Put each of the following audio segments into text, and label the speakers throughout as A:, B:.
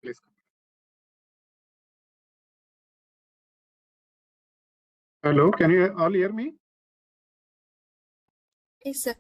A: Please. Hello, can you all hear me?
B: Yes, sir.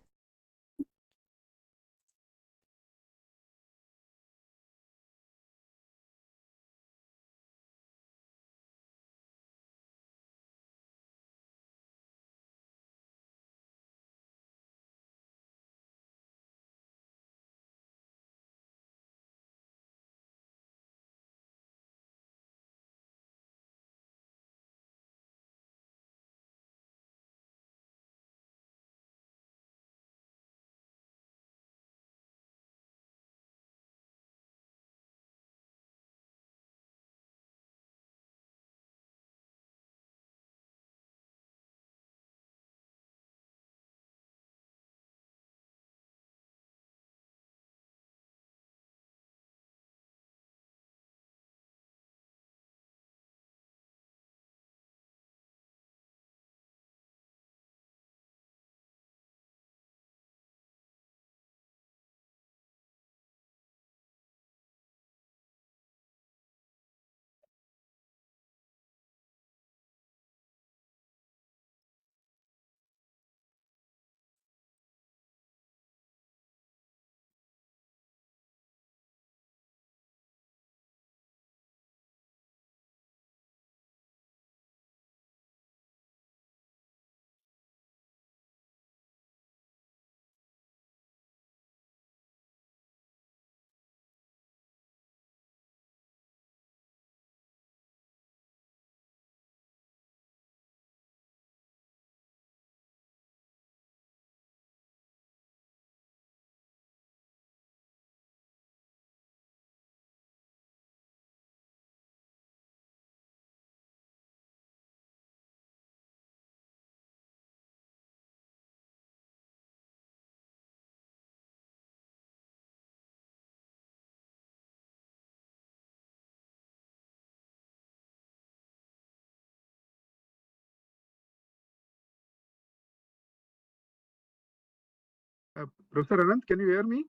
A: Professor Anant, can you hear me?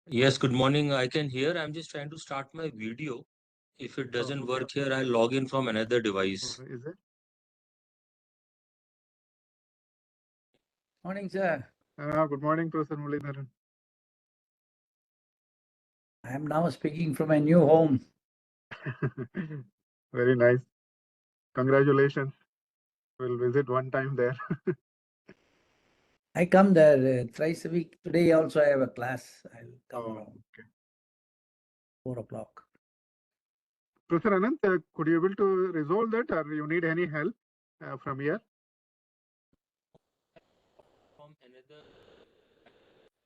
C: Yes, good morning. I can hear. I'm just trying to start my video. If it doesn't work here, I'll log in from another device.
A: Is it?
D: Morning, sir.
A: Good morning, Professor Mulidharan.
D: I am now speaking from a new home.
A: Very nice. Congratulations. We'll visit one time there.
D: I come there thrice a week. Today also I have a class. I'll come around
A: Okay.
D: 4 o'clock.
A: Professor Anant, could you able to resolve that, or you need any help from here?
C: From another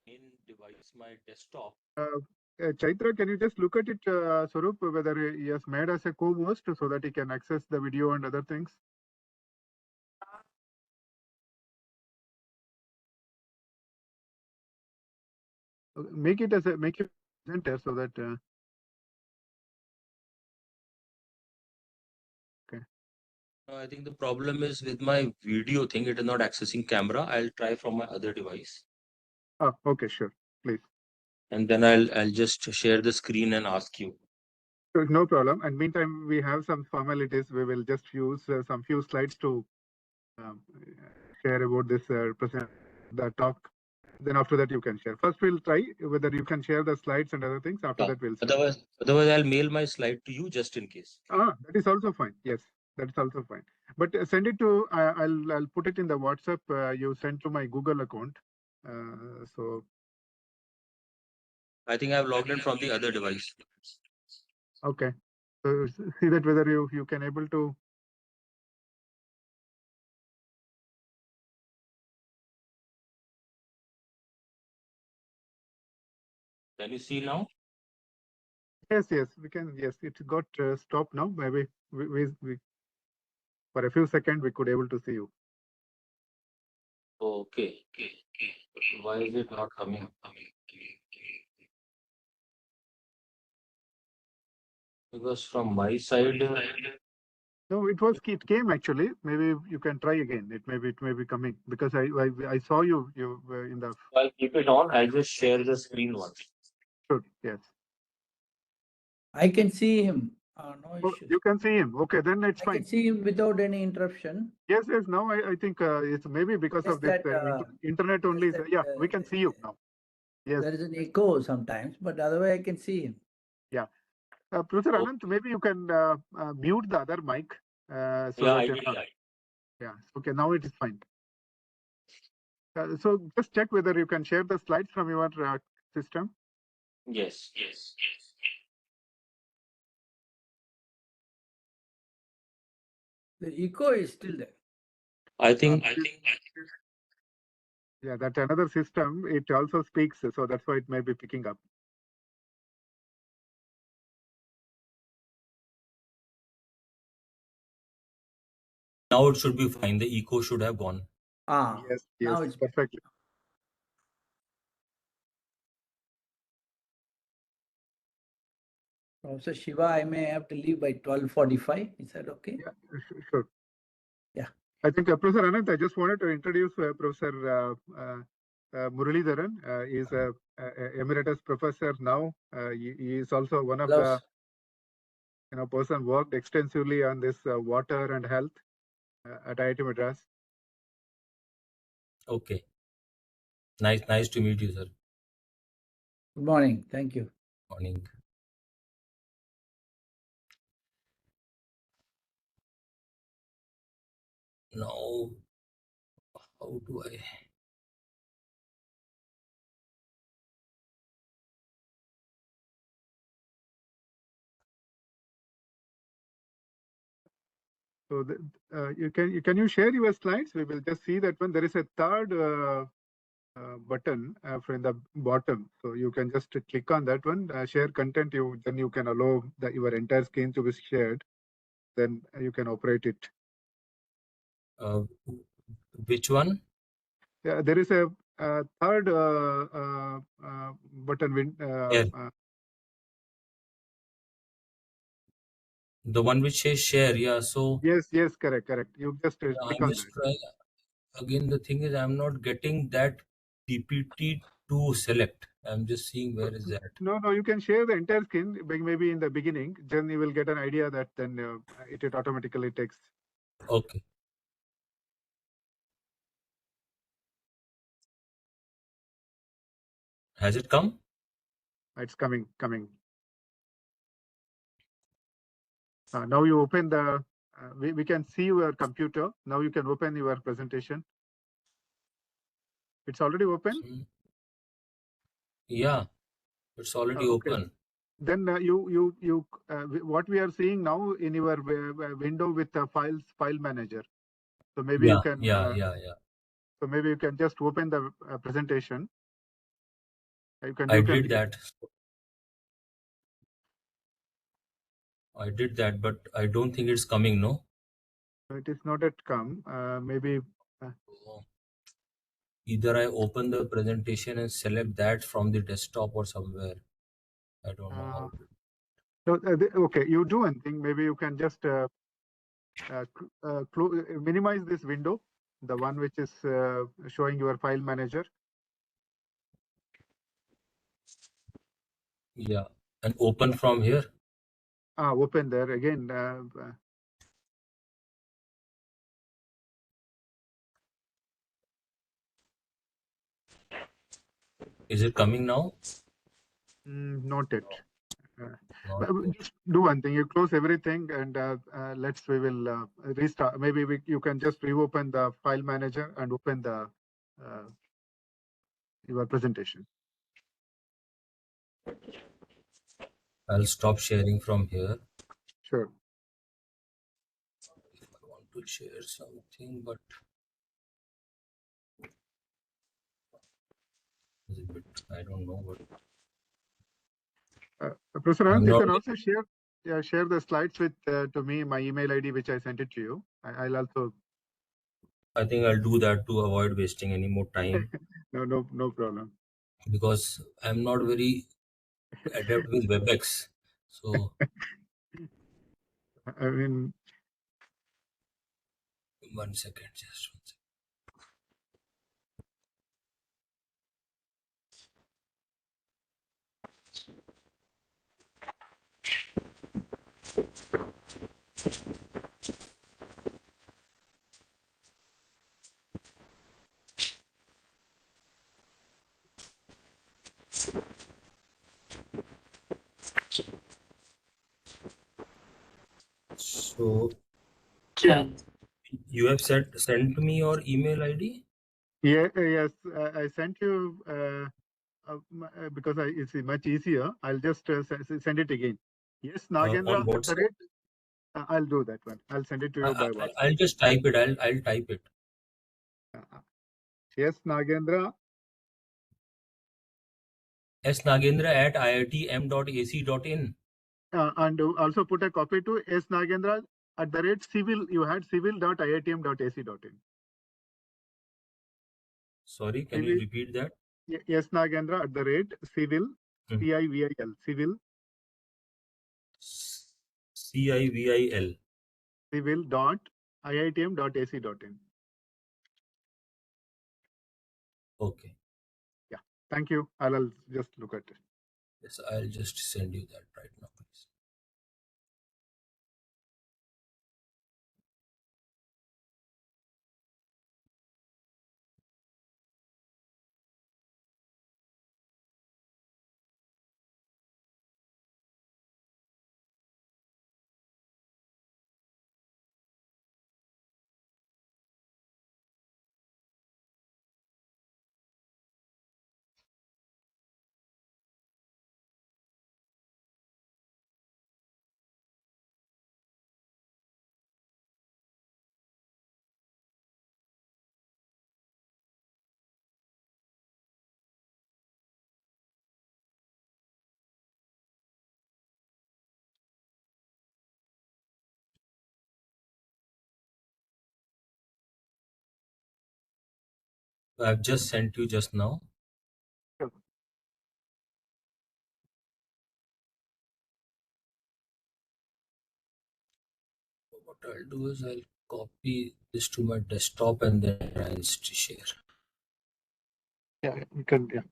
C: main device, my desktop.
A: Chaitra, can you just look at it, Swarup, whether he has made us a co-host so that he can access the video and other things? Make it presenter so that. Okay.
C: No, I think the problem is with my video thing. It is not accessing camera. I'll try from my other device.
A: Oh, okay, sure, please.
C: And then I'll just share the screen and ask you.
A: So no problem. And meantime, we have some formalities. We will just use some few slides to share about this the talk. Then after that, you can share. First, we'll try whether you can share the slides and other things. After that, we'll.
C: Otherwise, I'll mail my slide to you just in case.
A: That is also fine. Yes, that is also fine. But send it to. I'll put it in the WhatsApp you sent to my Google account. So.
C: I think I've logged in from the other device.
A: Okay. So see that whether you can able to.
C: Can you see now?
A: Yes, we can. Yes, it got stopped now. Maybe we for a few seconds we could able to see you.
C: Okay. Why is it not coming? Because from my side.
A: No, it came actually. Maybe you can try again. It may be coming because I saw you were in the.
C: I'll keep it on. I'll just share the screen once.
A: should, yes.
D: I can see him. No
A: Oh,
D: issues.
A: you can see him. Okay, then it's
D: I
A: fine.
D: can see him without any interruption.
A: Yes, yes. Now I think it's maybe because
D: Just
A: of this
D: that,
A: internet only.
D: just that,
A: Yeah, we can see you now. Yes.
D: There is an echo sometimes, but otherwise I can see him.
A: Yeah. Professor Anant, maybe you can mute the other mic. Yeah. Okay, now it is fine. So just check whether you can share the slides from your system.
C: Yes.
D: The echo is still there.
C: I think
A: Yeah, that another system, it also speaks, so that's why it may be picking up.
C: now it should be fine. The echo should have gone.
A: Yes,
D: now it's
A: perfectly.
D: Professor Shiva, I may have to leave by 12:45. Is that okay?
A: Yeah, sure.
D: Yeah.
A: I think Professor Anant, I just wanted to introduce Professor Muralidharan. He is a emeritus professor now. He is also one of the person worked extensively on this water and health at IIT Madras.
C: Okay. Nice to meet you, sir.
D: Good morning. Thank you.
C: Morning. Now, how do I?
A: So can you share your slides? We will just see that one. There is a third button from the bottom, so you can just click on that one. Share content. Then you can allow your entire screen to be shared. Then you can operate it.
C: Which one?
A: Yeah, there is a third button.
C: The one which says share. Yeah. So.
A: Yes, correct. You just click on
C: just
A: that.
C: trying. Again, the thing is, I'm not getting that PPT to select. I'm just seeing where is that.
A: No, you can share the entire screen, maybe in the beginning. Then you will get an idea that then it automatically takes.
C: Okay. Has it come?
A: It's coming. Now you open the. We can see your computer. Now you can open your presentation. It's already open.
C: Yeah, it's already open.
A: Then what we are seeing now in your window with the file manager. So maybe you can.
C: Yeah.
A: So maybe you can just open the presentation.
C: I did that. I did that, but I don't think it's coming. No.
A: It is not yet come. Maybe.
C: Either I open the presentation and select that from the desktop or somewhere. I don't know how.
A: So okay, you do one thing. Maybe you can just minimize this window, the one which is showing your file manager.
C: Yeah, and open from here.
A: Open there again.
C: Is it coming now?
A: Not yet.
C: Not
A: Just do one thing. You close everything and we will restart. Maybe you can just reopen the file manager and open the your presentation.
C: I'll stop sharing from here.
A: Sure.
C: If I want to share something, but I don't know what.
A: Professor Anant, you can also share the slides with to me, my email ID, which I sent it to you. I'll also.
C: I think I'll do that to avoid wasting any more time.
A: No problem.
C: Because I'm not very adept with WebEx. So
A: I mean,
C: just 1 second. So you have sent me your email ID?
A: Yeah, yes, I sent you because it's much easier. I'll just send it again. Yes, Nagendra
C: On
A: at the
C: WhatsApp?
A: rate. I'll do that one. I'll send it to you by WhatsApp.
C: I'll just type it. I'll type it.
A: Yes, Nagendra.
C: snagendra@iitm.ac.in.
A: And also put a copy to S Nagendra at the rate civil. You had civil.iitm.ac.in.
C: Sorry, can you repeat that?
A: Yes, Nagendra at the rate civil, CIVIL, civil.
C: CIVIL.
A: Civil.iitm.ac.in.
C: Okay.
A: Yeah, thank you. I'll just look at it.
C: Yes, I'll just send you that right now, please. I've just sent you just now.
A: Sure.
C: What I'll do is I'll copy this to my desktop and then I'll share.
A: Yeah, you can. Yeah.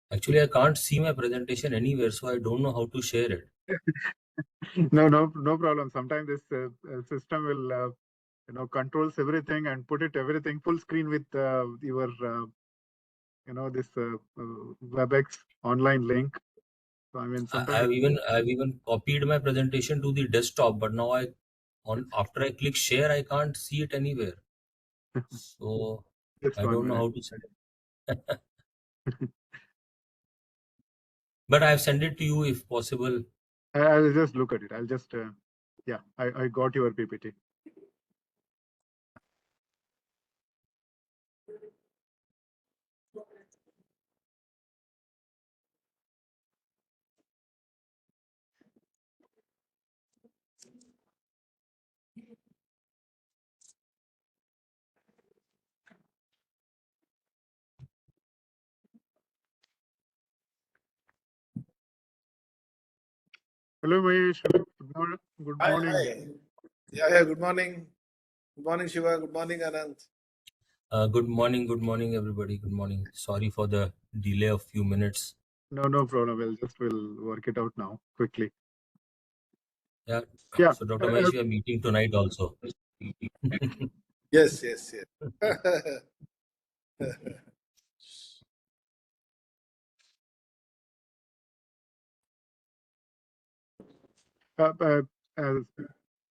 C: Actually, I can't see my presentation anywhere, so I don't know how to share it.
A: No problem. Sometimes this system will, controls everything and put everything full screen with your, this WebEx online link. So I mean, sometimes
C: I've even copied my presentation to the desktop, but now after I click share, I can't see it anywhere. So
A: just
C: I
A: 1
C: don't know
A: minute.
C: how to send it. But I've sent it to you if possible.
A: I'll just look at it. I'll just, yeah, I got your PPT. Hello, Mahesh. Good morning.
B: Hi. Yeah, good morning. Good morning, Shiva. Good morning, Anant.
C: Good morning, everybody. Good morning. Sorry for the delay of few minutes.
A: No problem. We'll work it out now quickly.
C: Yeah.
A: Yeah.
C: So Dr. Mahesh, we are meeting tonight also.
B: Yes.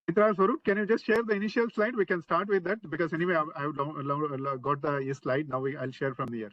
A: Mitra Swarup, can you just share the initial slide? We can start with that because anyway, I've got the slide. Now I'll share from here.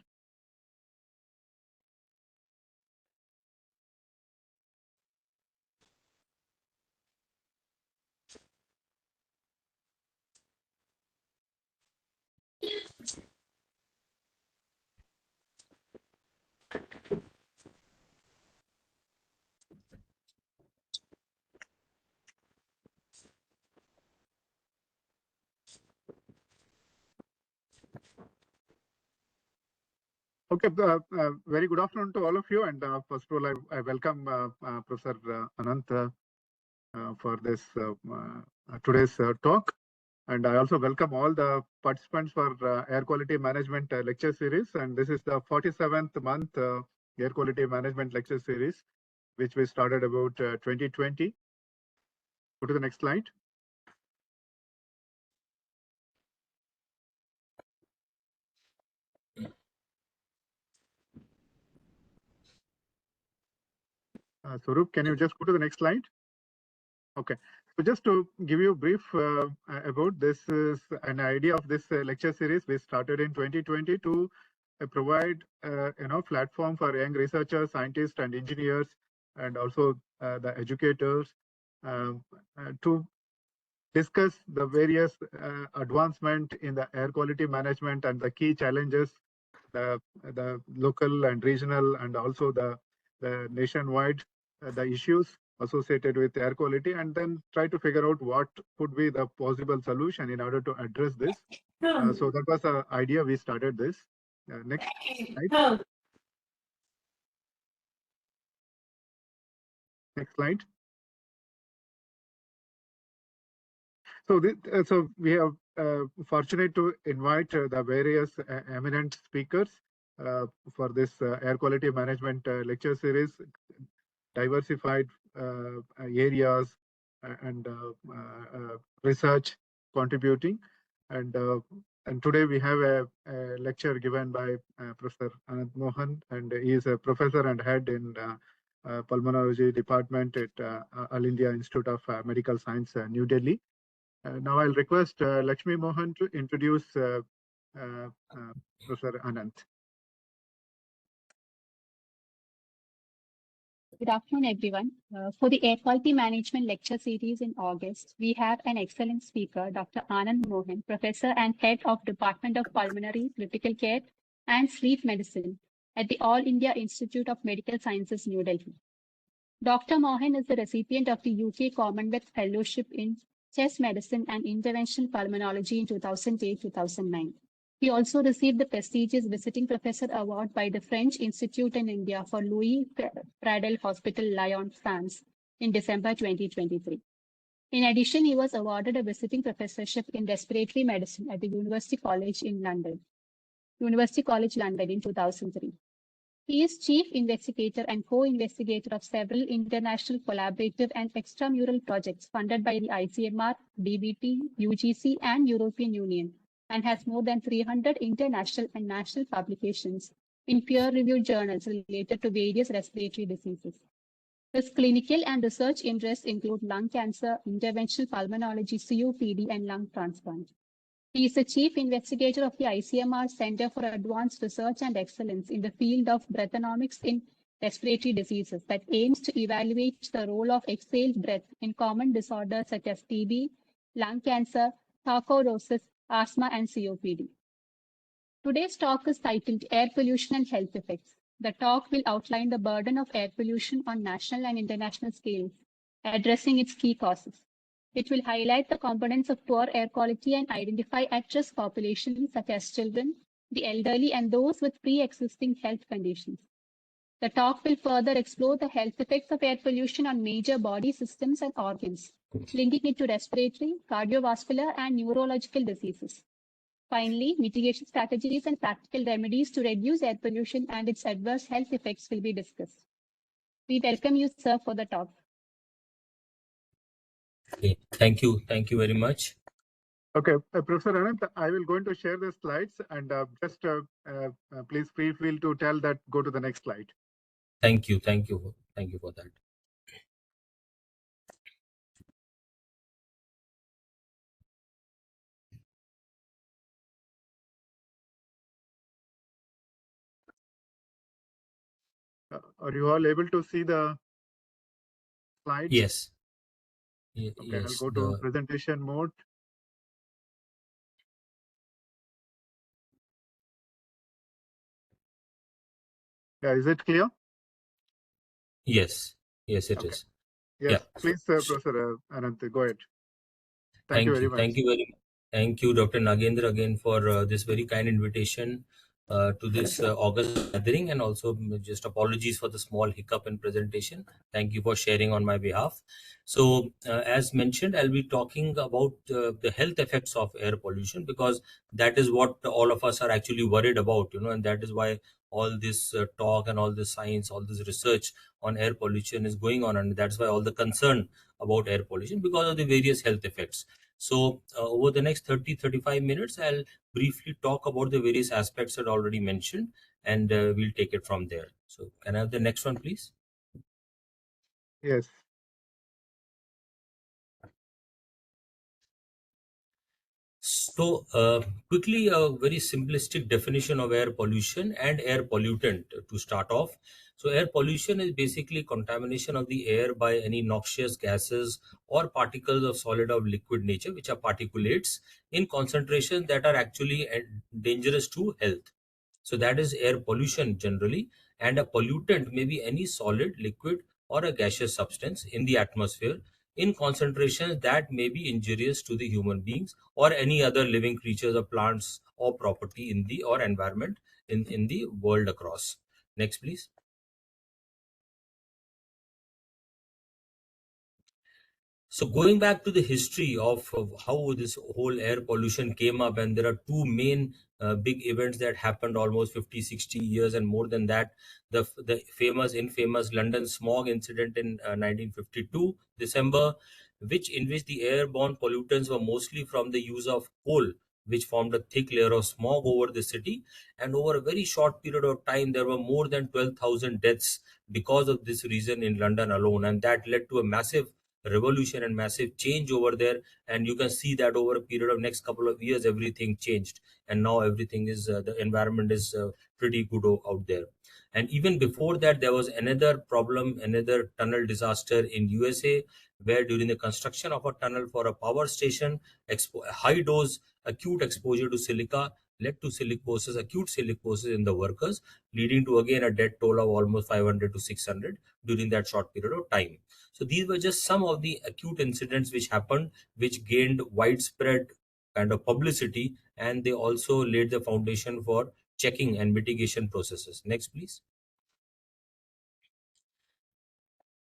A: Okay, very good afternoon to all of you. And first of all, I welcome Professor Anant for this today's talk. And I also welcome all the participants for Air Quality Management lecture series. And this is the 47th month Air Quality Management lecture series, which we started about 2020. Go to the next slide. Swaroop, can you just go to the next slide? Okay, so just to give you a brief about this, is an idea of this lecture series we started in 2020 to provide platform for young researchers, scientists, and engineers, and also the educators to discuss the various advancement in the air quality management and the key challenges, the local and regional, and also the nationwide, the issues associated with air quality, and then try to figure out what could be the possible solution in order to address this. So that was the idea we started this. Next slide. Next slide. So, so we are fortunate to invite the various eminent speakers for this air quality management lecture series, diversified areas and research contributing. And today we have a lecture given by Professor Anant Mohan, and he is a professor and head in Pulmonary department at All India Institute of Medical Science, New Delhi. Now I'll request Lakshmi Mohan to introduce Professor Anant.
E: Good afternoon, everyone. For the Air Quality Management lecture series in August, we have an excellent speaker, Dr. Anant Mohan, Professor and Head of Department of Pulmonary, Critical Care and Sleep Medicine at the All India Institute of Medical Sciences, New Delhi. Dr. Mohan is the recipient of the UK Commonwealth Fellowship in Chest Medicine and Interventional Pulmonology in 2008-2009. He also received the prestigious Visiting Professor Award by the French Institute in India for Louis Pradel Hospital, Lyon, France, in December 2023. In addition, he was awarded a Visiting Professorship in Respiratory Medicine at the University College London in 2003. He is Chief Investigator and Co-Investigator of several international collaborative and extramural projects funded by the ICMR, DBT, UGC, and European Union, and has more than 300 international and national publications in peer-reviewed journals related to various respiratory diseases. His clinical and research interests include lung cancer, interventional pulmonology, COPD, and lung transplant. He is the Chief Investigator of the ICMR Center for Advanced Research and Excellence in the field of breathonomics in respiratory diseases that aims to evaluate the role of exhaled breath in common disorders such as TB, lung cancer, sarcoidosis, asthma, and COPD. Today's talk is titled Air Pollution and Health Effects. The talk will outline the burden of air pollution on national and international scales, addressing its key causes. It will highlight the components of poor air quality and identify at-risk populations such as children, the elderly, and those with pre-existing health conditions. The talk will further explore the health effects of air pollution on major body systems and organs, linking it to respiratory, cardiovascular, and neurological diseases. Finally, mitigation strategies and practical remedies to reduce air pollution and its adverse health effects will be discussed. We welcome you, sir, for the talk.
C: Okay, thank you very much.
A: Okay, Professor Anant, I will going to share the slides, and just please feel free to tell that go to the next slide.
C: Thank you for that.
A: Are you all able to see the slides?
C: Yes.
A: Okay,
C: Yes,
A: I'll go to presentation mode. Yeah, is it clear?
C: Yes, it
A: Okay.
C: is.
A: Yes,
C: Yeah.
A: please, Professor Anant, go ahead. Thank you very much.
C: Thank you, Dr. Nagendra, again for this very kind invitation to this August gathering, and also just apologies for the small hiccup in presentation. Thank you for sharing on my behalf. So as mentioned, I'll be talking about the health effects of air pollution, because that is what all of us are actually worried about, and that is why all this talk and all this science, all this research on air pollution is going on, and that's why all the concern about air pollution, because of the various health effects. So over the next 30-35 minutes, I'll briefly talk about the various aspects that I already mentioned, and we'll take it from there. So can I have the next one, please?
A: Yes.
C: So quickly, a very simplistic definition of air pollution and air pollutant to start off. So air pollution is basically contamination of the air by any noxious gases or particles of solid or liquid nature, which are particulates in concentration that are actually dangerous to health. So that is air pollution generally, and a pollutant may be any solid, liquid, or a gaseous substance in the atmosphere in concentrations that may be injurious to the human beings or any other living creatures or plants or property in the or environment in the world across. Next, please. So going back to the history of how this whole air pollution came up, and there are two main big events that happened almost 50, 60 years and more than that. The infamous London smog incident in 1952, December, in which the airborne pollutants were mostly from the use of coal, which formed a thick layer of smog over the city. And over a very short period of time, there were more than 12,000 deaths because of this reason in London alone. And that led to a massive revolution and massive change over there, and you can see that over a period of next couple of years everything changed, and now everything is the environment is pretty good out there. And even before that, there was another problem, another tunnel disaster in USA, where during the construction of a tunnel for a power station, high dose acute exposure to silica led to acute silicosis in the workers, leading to again a death toll of almost 500 to 600 during that short period of time. So these were just some of the acute incidents which happened, which gained widespread kind of publicity, and they also laid the foundation for checking and mitigation processes. Next, please.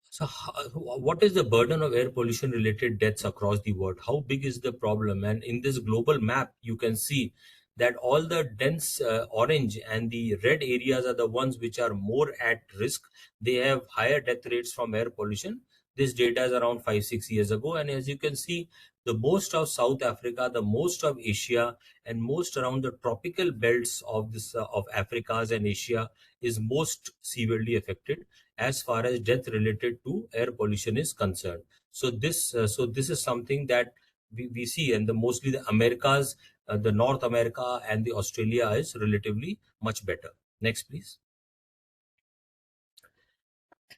C: So what is the burden of air pollution related deaths across the world? How big is the problem? And in this global map, you can see that all the dense orange and the red areas are the ones which are more at risk. They have higher death rates from air pollution. This data is around 5-6 years ago. And as you can see, the most of South Africa, the most of Asia, and most around the tropical belts of of Africa's and Asia is most severely affected as far as death related to air pollution is concerned. So this is something that we see, and mostly the Americas, the North America and the Australia is relatively much better. Next, please.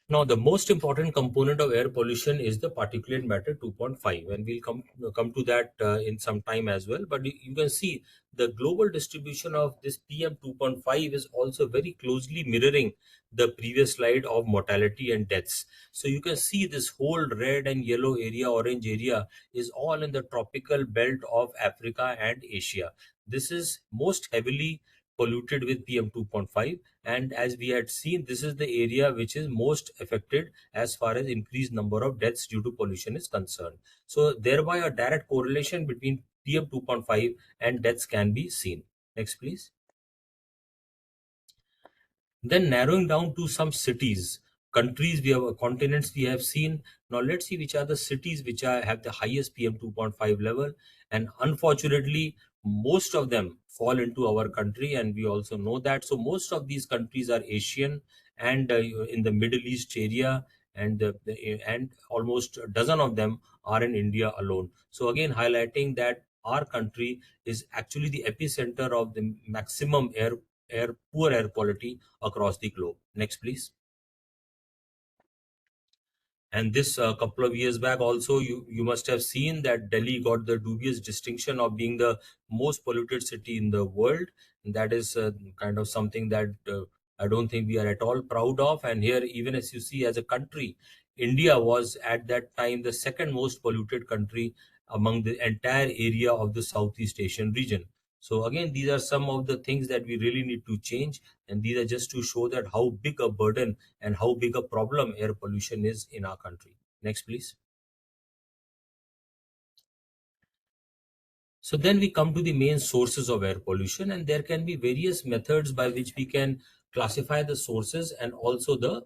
C: Now, the most important component of air pollution is the particulate matter 2.5, and we'll come to that in some time as well. But you can see the global distribution of this PM 2.5 is also very closely mirroring the previous slide of mortality and deaths. So you can see this whole red and yellow area, orange area is all in the tropical belt of Africa and Asia. This is most heavily polluted with PM 2.5, and as we had seen, this is the area which is most affected as far as increased number of deaths due to pollution is concerned. So thereby a direct correlation between PM 2.5 and deaths can be seen. Next, please. Then narrowing down to some cities, countries, continents we have seen. Now let's see which are the cities which have the highest PM 2.5 level, and unfortunately most of them fall into our country, and we also know that. So most of these countries are Asian and in the Middle East area, and and almost a dozen of them are in India alone. So again highlighting that our country is actually the epicenter of the maximum poor air quality across the globe. Next, please. And this couple of years back also, you must have seen that Delhi got the dubious distinction of being the most polluted city in the world. And that is kind of something that I don't think we are at all proud of. And here, even as you see, as a country, India was at that time the second most polluted country among the entire area of the Southeast Asian region. So again, these are some of the things that we really need to change, and these are just to show that how big a burden and how big a problem air pollution is in our country. Next, please. So then we come to the main sources of air pollution, and there can be various methods by which we can classify the sources and also the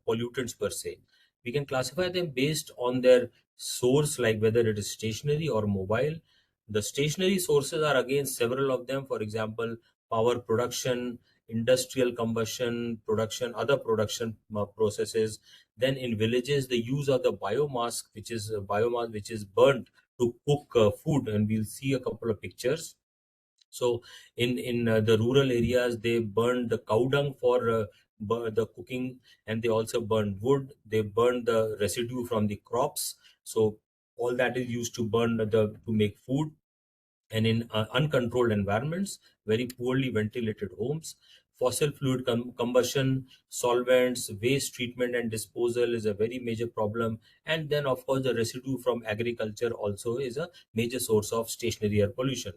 C: pollutants per se. We can classify them based on their source, like whether it is stationary or mobile. The stationary sources are again several of them. For example, power production, industrial combustion production, other production processes. Then in villages, the use of the biomass, which is burnt to cook food, and we'll see a couple of pictures. So in the rural areas, they burn the cow dung for the cooking, and they also burn wood. They burn the residue from the crops. So all that is used to burn to make food. And in uncontrolled environments, very poorly ventilated homes, fossil fluid combustion, solvents, waste treatment and disposal is a very major problem. And then, of course, the residue from agriculture also is a major source of stationary air pollution.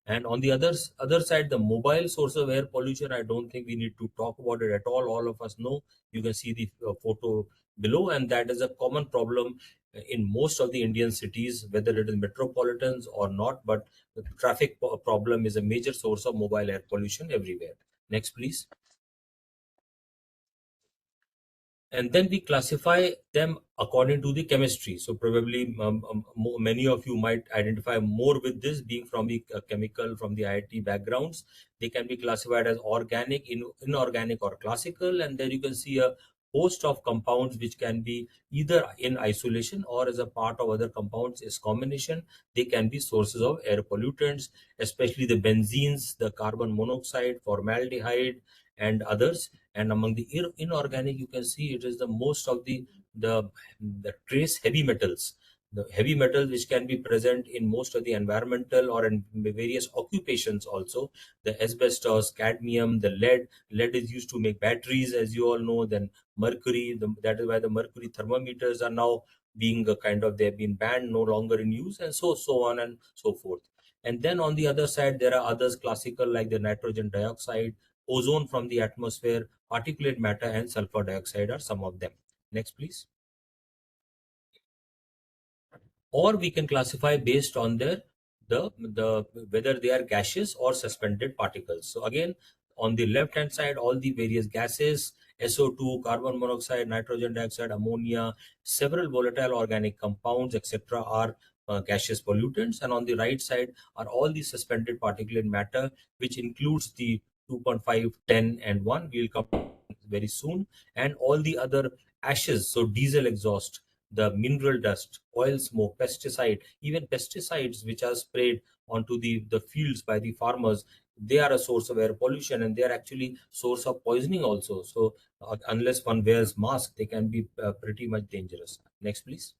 C: And on the other side, the mobile source of air pollution, I don't think we need to talk about it at all. All of us know. You can see the photo below, and that is a common problem in most of the Indian cities, whether it is metropolitans or not. But the traffic problem is a major source of mobile air pollution everywhere. Next, please. And then we classify them according to the chemistry. So probably many of you might identify more with this, being from the chemical, from the IIT backgrounds. They can be classified as organic, inorganic, or classical. And there you can see a host of compounds which can be either in isolation or as a part of other compounds is combination. They can be sources of air pollutants, especially the benzenes, the carbon monoxide, formaldehyde, and others. And among the inorganic, you can see it is the most of the trace heavy metals, the heavy metals which can be present in most of the environmental or in various occupations also. The asbestos, cadmium, the lead is used to make batteries, as you all know. Then mercury, that is why the mercury thermometers are now being they've been banned, no longer in use, and so on and so forth. And then on the other side, there are others classical, like the nitrogen dioxide, ozone from the atmosphere, particulate matter, and sulfur dioxide are some of them. Next, please. Or we can classify based on the whether they are gaseous or suspended particles. So again, on the left hand side, all the various gases, SO2, carbon monoxide, nitrogen dioxide, ammonia, several volatile organic compounds, etc., are gaseous pollutants. And on the right side are all the suspended particulate matter, which includes the 2.5, 10, and 1. We'll come very soon. And all the other ashes, so diesel exhaust, the mineral dust, oil smoke, pesticide, even pesticides which are sprayed onto the fields by the farmers, they are a source of air pollution, and they are actually source of poisoning also. So unless one wears mask, they can be pretty much dangerous. Next, please.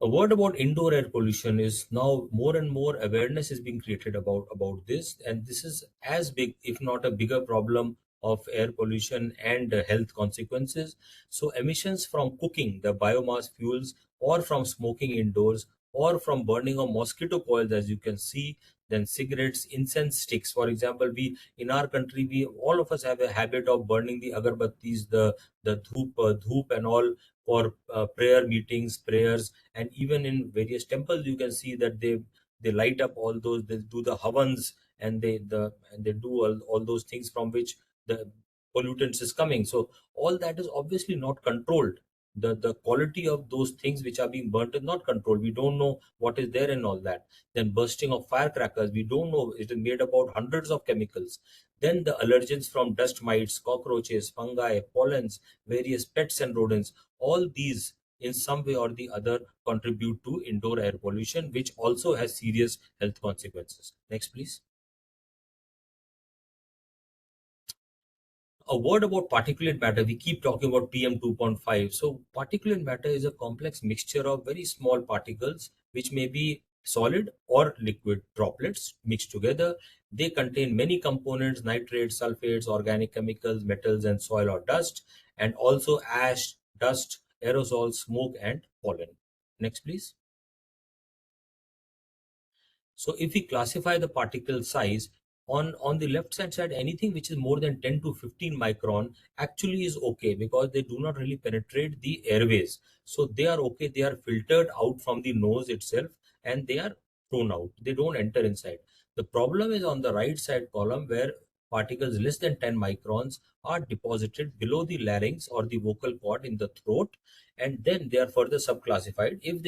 C: A word about indoor air pollution is now more and more awareness is being created about this, and this is as big, if not a bigger problem of air pollution and health consequences. So emissions from cooking, the biomass fuels, or from smoking indoors, or from burning of mosquito coils, as you can see, then cigarettes, incense sticks. For example, we in our country, we all of us have a habit of burning the agarbattis, the dhoop and all for prayer meetings, prayers, and even in various temples you can see that they light up all those, they do the havans, and they do all those things from which the pollutants is coming. So all that is obviously not controlled. The quality of those things which are being burnt is not controlled. We don't know what is there in all that. Then bursting of firecrackers, we don't know, it is made about hundreds of chemicals. Then the allergens from dust mites, cockroaches, fungi, pollens, various pets and rodents, all these in some way or the other contribute to indoor air pollution, which also has serious health consequences. Next, please. A word about particulate matter. We keep talking about PM 2.5. So particulate matter is a complex mixture of very small particles, which may be solid or liquid droplets mixed together. They contain many components: nitrates, sulfates, organic chemicals, metals, and soil or dust, and also ash, dust, aerosol, smoke, and pollen. Next, please. So if we classify the particle size, on the left hand side, anything which is more than 10 to 15 micron actually is okay, because they do not really penetrate the airways. So they are okay, they are filtered out from the nose itself, and they are thrown out, they don't enter inside. The problem is on the right side column, where particles less than 10 microns are deposited below the larynx or the vocal cord in the throat, and then they are further subclassified. If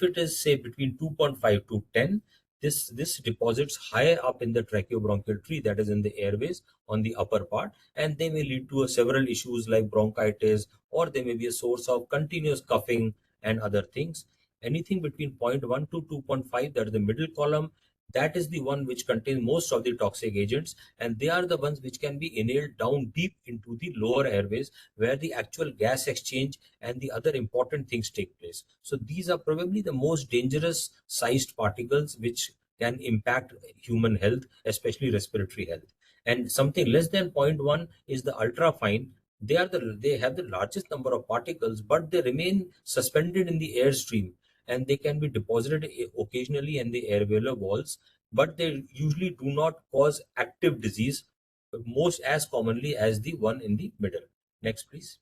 C: it is say between 2.5 to 10, this deposits higher up in the tracheobronchial tree, that is in the airways on the upper part, and they may lead to several issues like bronchitis, or they may be a source of continuous coughing and other things. Anything between 0.1 to 2.5, that is the middle column, that is the one which contains most of the toxic agents, and they are the ones which can be inhaled down deep into the lower airways, where the actual gas exchange and the other important things take place. So these are probably the most dangerous sized particles which can impact human health, especially respiratory health. And something less than 0.1 is the ultra fine. They have the largest number of particles, but they remain suspended in the airstream, and they can be deposited occasionally in the alveolar walls, but they usually do not cause active disease, most as commonly as the one in the middle. Next, please.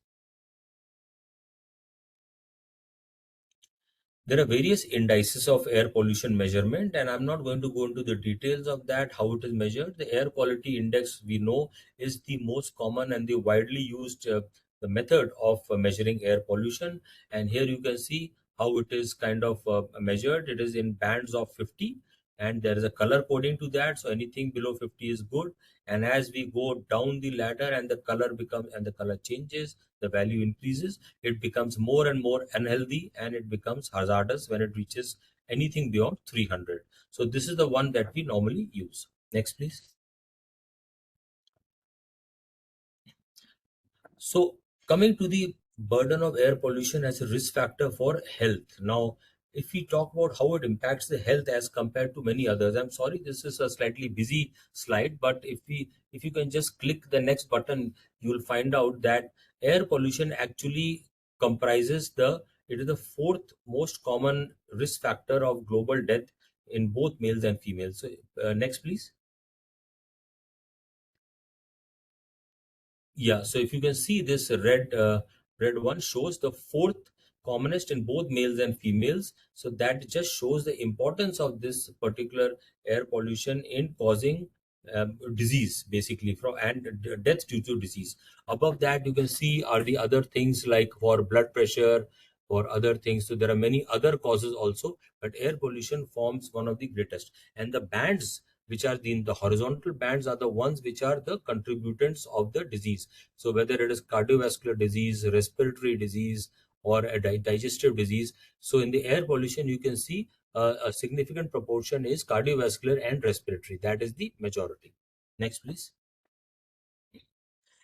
C: There are various indices of air pollution measurement, and I'm not going to go into the details of that, how it is measured. The air quality index, we know, is the most common and the widely used the method of measuring air pollution. And here you can see how it is kind of measured. It is in bands of 50, and there is a color coding to that. So anything below 50 is good. And as we go down the ladder and the color changes, the value increases, it becomes more and more unhealthy, and it becomes hazardous when it reaches anything beyond 300. So this is the one that we normally use. Next, please. So coming to the burden of air pollution as a risk factor for health. Now, if we talk about how it impacts the health as compared to many others, I'm sorry, this is a slightly busy slide, but if you can just click the next button, you will find out that air pollution actually comprises it is the fourth most common risk factor of global death in both males and females. So next, please. Yeah, so if you can see this red one shows the fourth commonest in both males and females. So that just shows the importance of this particular air pollution in causing disease, basically, death due to disease. Above that, you can see are the other things like for blood pressure, for other things. So there are many other causes also, but air pollution forms one of the greatest. And the bands which are the horizontal bands are the ones which are the contributants of the disease. So whether it is cardiovascular disease, respiratory disease, or a digestive disease. So in the air pollution, you can see a significant proportion is cardiovascular and respiratory. That is the majority. Next, please.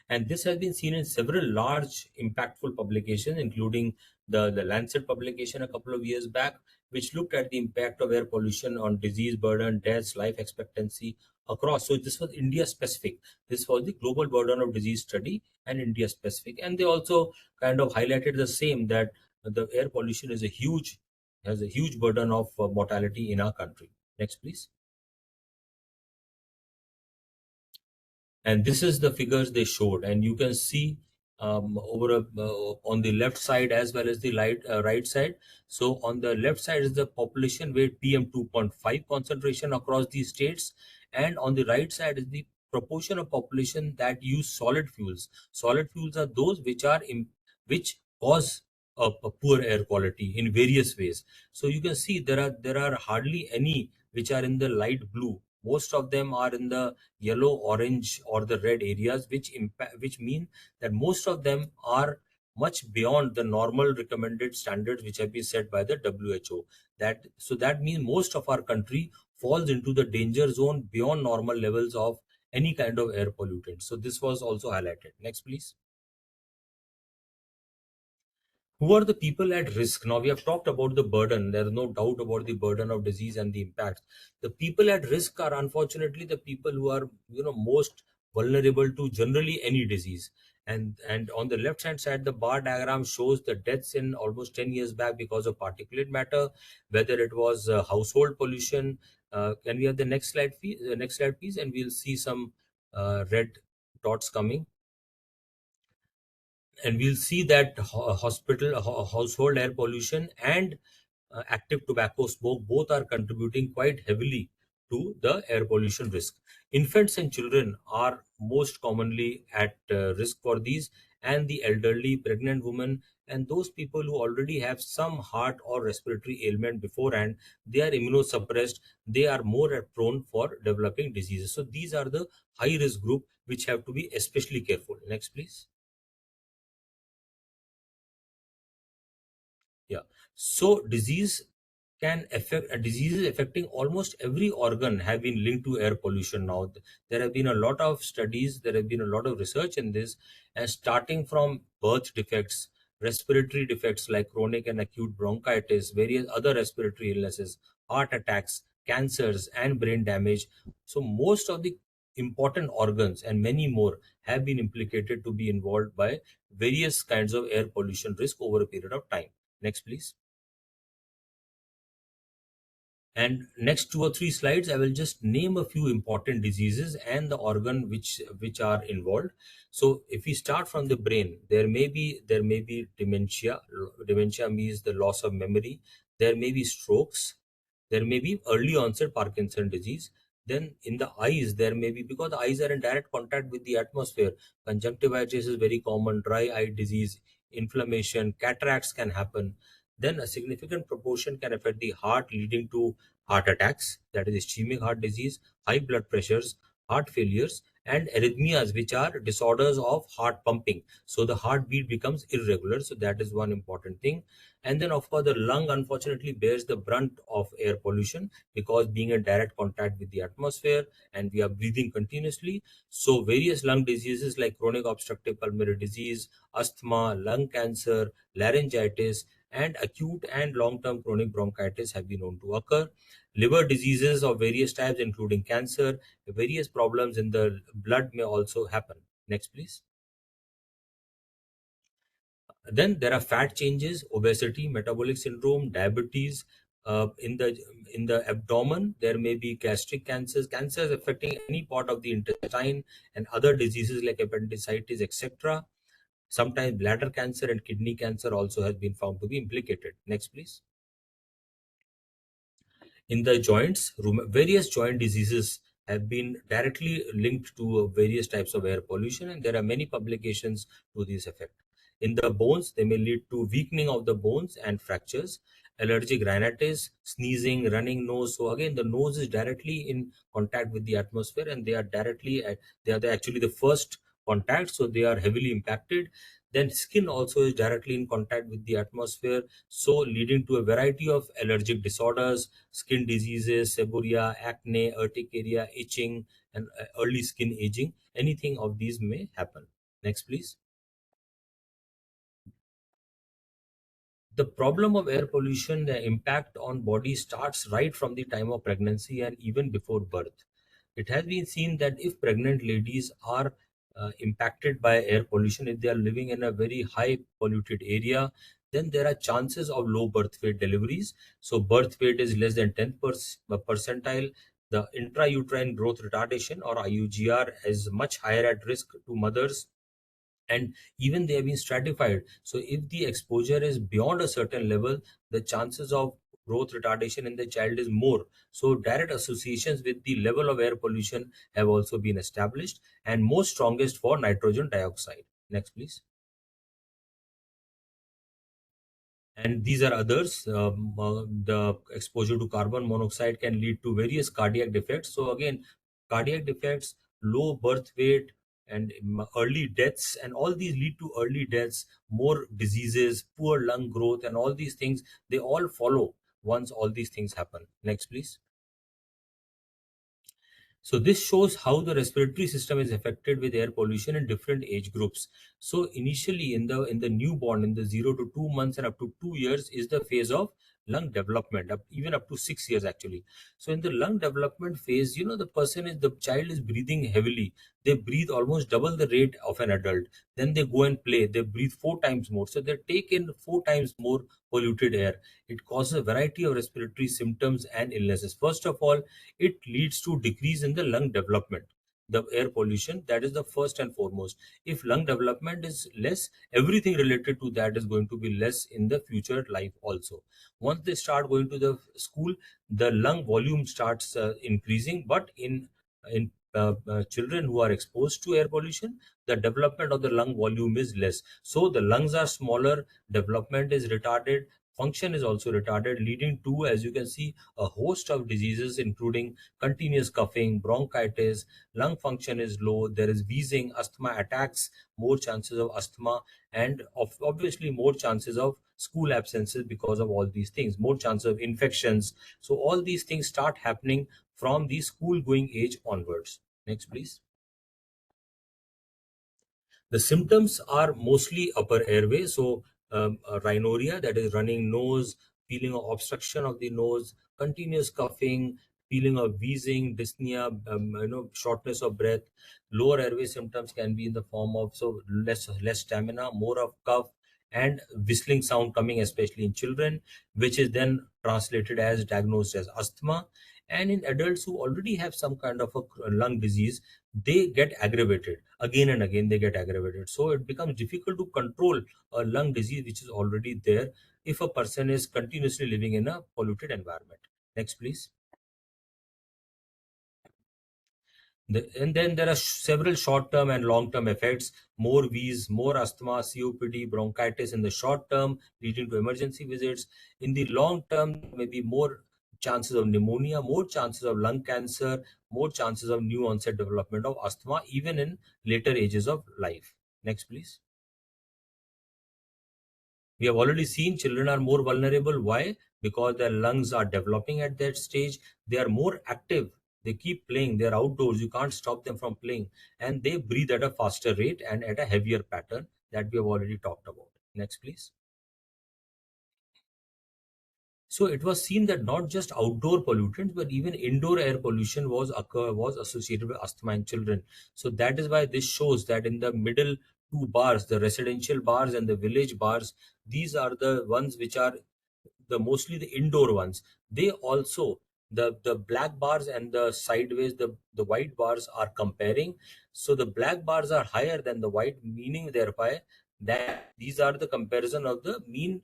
C: And this has been seen in several large impactful publications, including the Lancet publication a couple of years back, which looked at the impact of air pollution on disease burden, deaths, life expectancy across. So this was India specific. This was the global burden of disease study and India specific. And they also kind of highlighted the same, that the air pollution has a huge burden of mortality in our country. Next, please. And this is the figures they showed, and you can see on the left side as well as the right side. So on the left side is the population weight PM2.5 concentration across these states, and on the right side is the proportion of population that use solid fuels. Solid fuels are those which cause a poor air quality in various ways. So you can see there are hardly any which are in the light blue. Most of them are in the yellow, orange, or the red areas, which mean that most of them are much beyond the normal recommended standards which have been set by the WHO. That means most of our country falls into the danger zone beyond normal levels of any kind of air pollutant. So this was also highlighted. Next, please. Who are the people at risk? Now, we have talked about the burden. There is no doubt about the burden of disease and the impact. The people at risk are unfortunately the people who are, most vulnerable to generally any disease. And on the left hand side, the bar diagram shows the deaths in almost 10 years back because of particulate matter, whether it was household pollution, Can we have the next slide, please? Next slide, please, and we'll see some red dots coming. And we'll see that household air pollution and active tobacco smoke both are contributing quite heavily to the air pollution risk. Infants and children are most commonly at risk for these, and the elderly, pregnant women, and those people who already have some heart or respiratory ailment beforehand, they are immunosuppressed, they are more prone for developing diseases. So these are the high risk group which have to be especially careful. Next, please. Yeah. So diseases affecting almost every organ have been linked to air pollution now. There have been a lot of studies, there have been a lot of research in this, and starting from birth defects, respiratory defects like chronic and acute bronchitis, various other respiratory illnesses, heart attacks, cancers, and brain damage. So most of the important organs and many more have been implicated to be involved by various kinds of air pollution risk over a period of time. Next, please. And next 2 or 3 slides, I will just name a few important diseases and the organ which are involved. So if we start from the brain, there may be dementia. Dementia means the loss of memory. There may be strokes. There may be early onset Parkinson disease. Then in the eyes, there may be, because the eyes are in direct contact with the atmosphere, conjunctivitis is very common, dry eye disease, inflammation, cataracts can happen. Then a significant proportion can affect the heart, leading to heart attacks, that is ischemic heart disease, high blood pressures, heart failures, and arrhythmias, which are disorders of heart pumping. So the heartbeat becomes irregular. So that is one important thing. And then, of course, the lung unfortunately bears the brunt of air pollution because being in direct contact with the atmosphere and we are breathing continuously. So various lung diseases like chronic obstructive pulmonary disease, asthma, lung cancer, laryngitis, and acute and long-term chronic bronchitis have been known to occur. Liver diseases of various types, including cancer, various problems in the blood may also happen. Next, please. Then there are fat changes, obesity, metabolic syndrome, diabetes. In the abdomen, there may be gastric cancers affecting any part of the intestine, and other diseases like appendicitis, etc. Sometimes bladder cancer and kidney cancer also has been found to be implicated. Next, please. In the joints, various joint diseases have been directly linked to various types of air pollution, and there are many publications to this effect. In the bones, they may lead to weakening of the bones and fractures, allergic rhinitis, sneezing, running nose. So again, the nose is directly in contact with the atmosphere, and they are actually the first contact, so they are heavily impacted. Then skin also is directly in contact with the atmosphere, so leading to a variety of allergic disorders, skin diseases, seborrhea, acne, urticaria, itching, and early skin aging. Anything of these may happen. Next, please. The problem of air pollution, the impact on body starts right from the time of pregnancy and even before birth. It has been seen that if pregnant ladies are impacted by air pollution, if they are living in a very high polluted area, then there are chances of low birth weight deliveries. So birth weight is less than 10 percentile. The intrauterine growth retardation, or IUGR, is much higher at risk to mothers, and even they have been stratified. So if the exposure is beyond a certain level, the chances of growth retardation in the child is more. So direct associations with the level of air pollution have also been established, and most strongest for nitrogen dioxide. Next, please. And these are others. The exposure to carbon monoxide can lead to various cardiac defects. So again, cardiac defects, low birth weight, and early deaths, and all these lead to early deaths, more diseases, poor lung growth, and all these things, they all follow once all these things happen. Next, please. So this shows how the respiratory system is affected with air pollution in different age groups. So initially in the newborn, in the 0 to 2 months and up to 2 years, is the phase of lung development, even up to 6 years actually. So in the lung development phase, the child is breathing heavily. They breathe almost double the rate of an adult. Then they go and play. They breathe 4 times more. So they take in 4 times more polluted air. It causes a variety of respiratory symptoms and illnesses. First of all, it leads to decrease in the lung development. The air pollution, that is the first and foremost. If lung development is less, everything related to that is going to be less in the future life also. Once they start going to the school, the lung volume starts increasing, but in children who are exposed to air pollution, the development of the lung volume is less. So the lungs are smaller, development is retarded, function is also retarded, leading to, as you can see, a host of diseases, including continuous coughing, bronchitis, lung function is low, there is wheezing, asthma attacks, more chances of asthma, and obviously more chances of school absences because of all these things, more chances of infections. So all these things start happening from the school going age onwards. Next, please. The symptoms are mostly upper airway. So rhinorrhea, that is running nose, feeling of obstruction of the nose, continuous coughing, feeling of wheezing, dyspnea, shortness of breath. Lower airway symptoms can be in the form of less stamina, more of cough, and whistling sound coming, especially in children, which is then translated as diagnosed as asthma. And in adults who already have some kind of a lung disease, they get aggravated again and again. They get aggravated, so it becomes difficult to control a lung disease which is already there if a person is continuously living in a polluted environment. Next, please. And then there are several short-term and long-term effects: more wheeze, more asthma, COPD, bronchitis in the short term, leading to emergency visits. In the long term, maybe more chances of pneumonia, more chances of lung cancer, more chances of new onset development of asthma, even in later ages of life. Next, please. We have already seen children are more vulnerable. Why? Because their lungs are developing at that stage. They are more active. They keep playing. They're outdoors. You can't stop them from playing. And they breathe at a faster rate and at a heavier pattern that we have already talked about. Next, please. So it was seen that not just outdoor pollutants, but even indoor air pollution was associated with asthma in children. So that is why this shows that in the middle two bars, the residential bars and the village bars, these are the ones which are mostly the indoor ones. They also, the black bars and the sideways, the white bars are comparing. So the black bars are higher than the white, meaning thereby that these are the comparison of the mean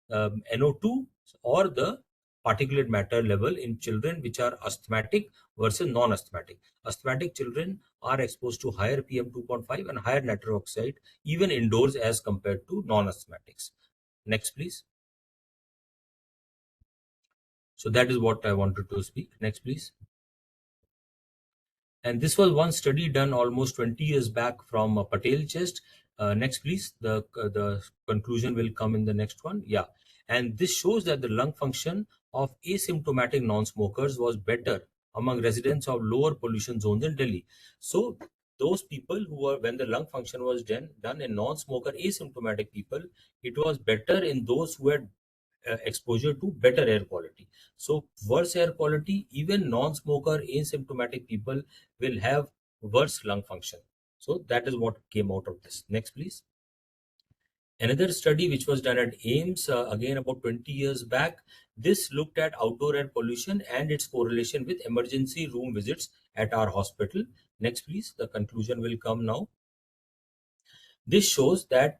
C: NO2 or the particulate matter level in children which are asthmatic versus non-asthmatic. Asthmatic children are exposed to higher PM2.5 and higher nitric oxide even indoors as compared to non-asthmatics. Next, please. So that is what I wanted to speak. Next, please. And this was one study done almost 20 years back from Patel chest. Next, please. The conclusion will come in the next one. Yeah. And this shows that the lung function of asymptomatic non-smokers was better among residents of lower pollution zones in Delhi. So those people who were, when the lung function was done in non-smoker asymptomatic people, it was better in those who had exposure to better air quality. So worse air quality, even non-smoker asymptomatic people will have worse lung function. So that is what came out of this. Next, please. Another study which was done at AIIMS, again about 20 years back, this looked at outdoor air pollution and its correlation with emergency room visits at our hospital. Next, please. The conclusion will come now. This shows that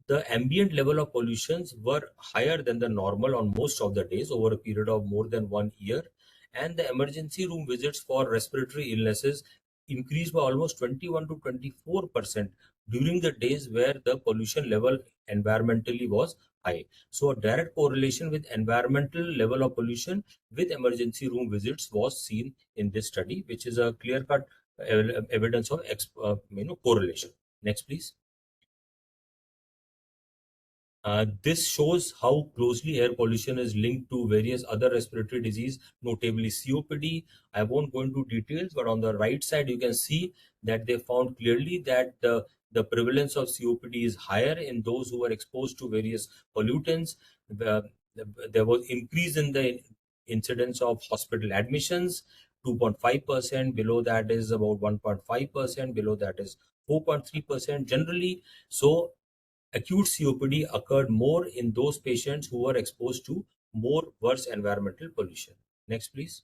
C: the ambient level of pollutions were higher than the normal on most of the days over a period of more than 1 year. And the emergency room visits for respiratory illnesses increased by almost 21 to 24% during the days where the pollution level environmentally was high. So a direct correlation with environmental level of pollution with emergency room visits was seen in this study, which is a clear-cut evidence of correlation. Next, please. This shows how closely air pollution is linked to various other respiratory disease, notably COPD. I won't go into details, but on the right side, you can see that they found clearly that the prevalence of COPD is higher in those who are exposed to various pollutants. there was increase in the incidence of hospital admissions, 2.5%. Below that is about 1.5%. Below that is 4.3%. Generally, so acute COPD occurred more in those patients who were exposed to more worse environmental pollution. Next, please.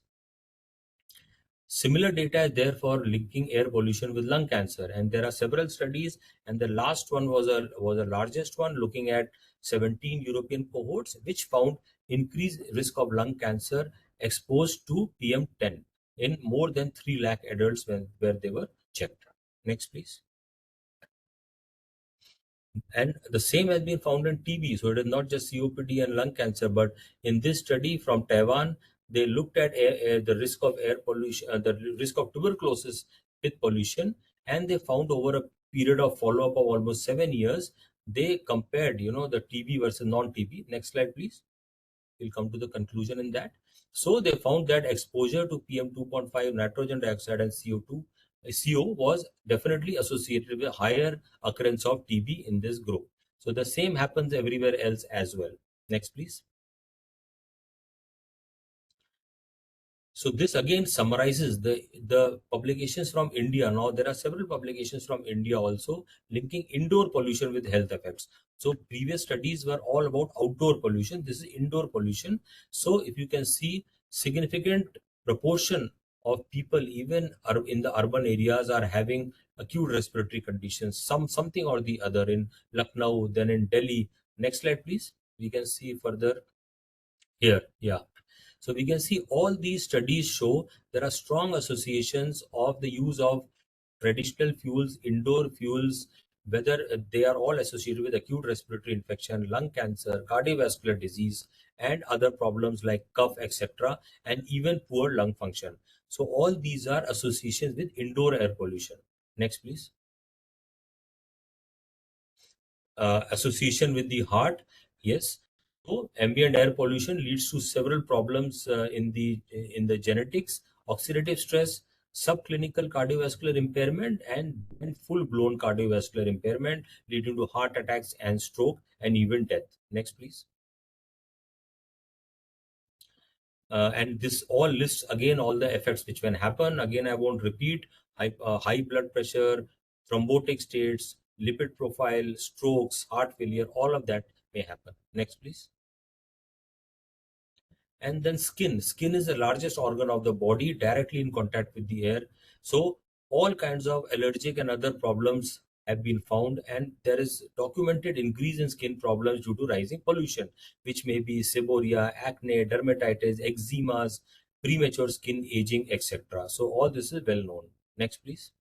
C: Similar data is there for linking air pollution with lung cancer, and there are several studies, and the last one was the largest one, looking at 17 European cohorts, which found increased risk of lung cancer exposed to PM10 in more than 3 lakh adults where they were checked. Next, please. And the same has been found in TB. So it is not just COPD and lung cancer, but in this study from Taiwan, they looked at the risk of air pollution, the risk of tuberculosis with pollution, and they found over a period of follow-up of almost 7 years, they compared, the TB versus non-TB. Next slide, please. We'll come to the conclusion in that. So they found that exposure to PM 2.5, nitrogen dioxide, and CO was definitely associated with higher occurrence of TB in this group. So the same happens everywhere else as well. Next, please. So this again summarizes the publications from India. Now there are several publications from India also linking indoor pollution with health effects. So previous studies were all about outdoor pollution. This is indoor pollution. So if you can see, significant proportion of people even in the urban areas are having acute respiratory conditions, something or the other, in Lucknow, then in Delhi. Next slide, please. We can see further here. Yeah. So we can see all these studies show there are strong associations of the use of traditional fuels, indoor fuels, whether they are all associated with acute respiratory infection, lung cancer, cardiovascular disease, and other problems like cough, etc., and even poor lung function. So all these are associations with indoor air pollution. Next, please. Association with the heart, yes. So ambient air pollution leads to several problems in the genetics, oxidative stress, subclinical cardiovascular impairment, and full-blown cardiovascular impairment, leading to heart attacks and stroke and even death. Next, please. And this all lists again all the effects which can happen. Again, I won't repeat. High blood pressure, thrombotic states, lipid profile, strokes, heart failure, all of that may happen. Next, please. And then skin is the largest organ of the body, directly in contact with the air. So all kinds of allergic and other problems have been found, and there is documented increase in skin problems due to rising pollution, which may be seborrhea, acne, dermatitis, eczemas, premature skin aging, etc. So all this is well known. Next, please.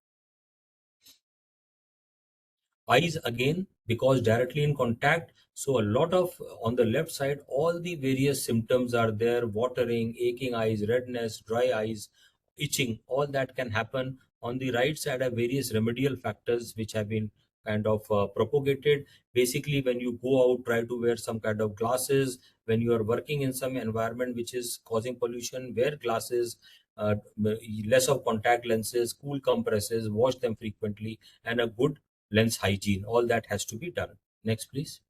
C: Eyes, again, because directly in contact, so a lot of, on the left side, all the various symptoms are there: watering, aching eyes, redness, dry eyes, itching, all that can happen. On the right side are various remedial factors which have been kind of propagated. Basically, when you go out, try to wear some kind of glasses. When you are working in some environment which is causing pollution, wear glasses, less of contact lenses, cool compresses, wash them frequently, and a good lens hygiene. All that has to be done. Next, please.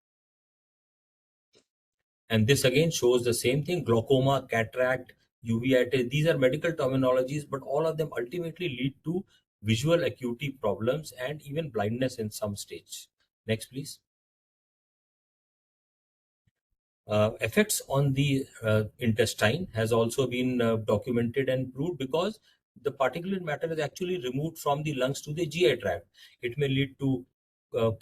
C: And this again shows the same thing: glaucoma, cataract, uveitis. These are medical terminologies, but all of them ultimately lead to visual acuity problems and even blindness in some stage. Next, please. Effects on the intestine has also been documented and proved, because the particulate matter is actually removed from the lungs to the GI tract. It may lead to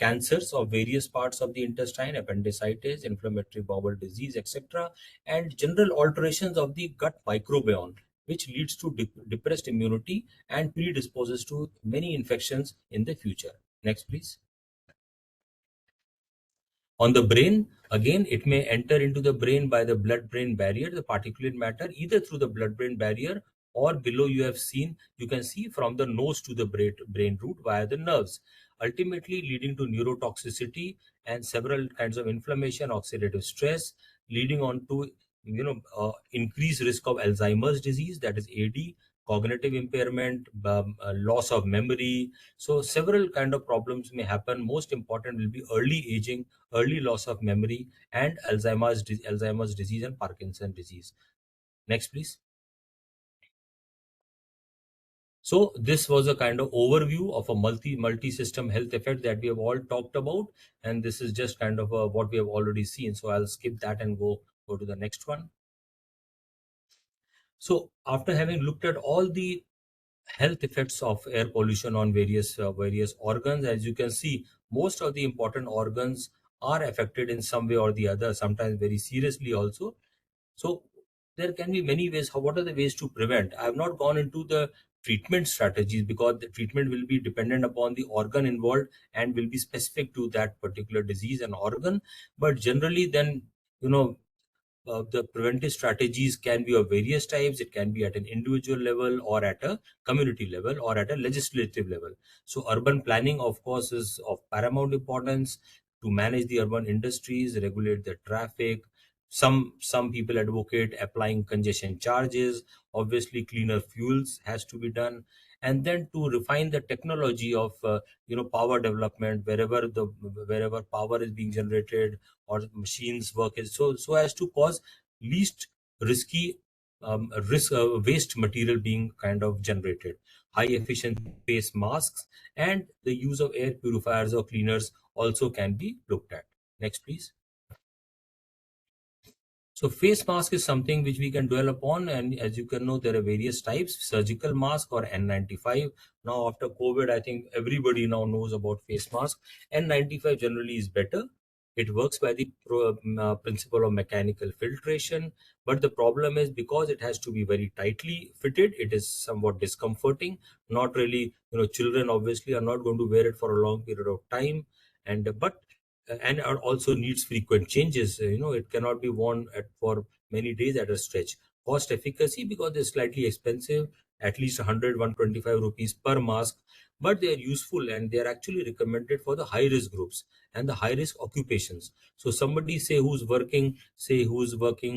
C: cancers of various parts of the intestine, appendicitis, inflammatory bowel disease, etc., and general alterations of the gut microbiome, which leads to depressed immunity and predisposes to many infections in the future. Next, please. On the brain, again, it may enter into the brain by the blood-brain barrier, the particulate matter, either through the blood-brain barrier, or below you can see from the nose to the brain root via the nerves, ultimately leading to neurotoxicity and several kinds of inflammation, oxidative stress, leading on to increased risk of Alzheimer's disease, that is AD, cognitive impairment, loss of memory. So several kind of problems may happen. Most important will be early aging, early loss of memory, and Alzheimer's disease and Parkinson's disease. Next, please. So this was a kind of overview of a multi-system health effect that we have all talked about, and this is just kind of what we have already seen. So I'll skip that and go to the next one. So after having looked at all the health effects of air pollution on various organs, as you can see, most of the important organs are affected in some way or the other, sometimes very seriously also. So there can be many ways. What are the ways to prevent? I have not gone into the treatment strategies because the treatment will be dependent upon the organ involved and will be specific to that particular disease and organ. But generally, then, the preventive strategies can be of various types. It can be at an individual level or at a community level or at a legislative level. So urban planning, of course, is of paramount importance to manage the urban industries, regulate the traffic. Some people advocate applying congestion charges. Obviously, cleaner fuels has to be done, and then to refine the technology of power development wherever power is being generated or machines work is so as to cause least risky waste material being kind of generated. High efficiency face masks and the use of air purifiers or cleaners also can be looked at. Next, please. So face mask is something which we can dwell upon, and as you can know, there are various types: surgical mask or N95. Now after COVID, I think everybody now knows about face mask. N95 generally is better. It works by the principle of mechanical filtration, but the problem is because it has to be very tightly fitted, it is somewhat discomforting. Not really, children obviously are not going to wear it for a long period of time, and it also needs frequent changes. It cannot be worn for many days at a stretch. Cost efficacy, because they're slightly expensive, at least 125 rupees per mask, but they are useful and they are actually recommended for the high risk groups and the high risk occupations. So somebody who's working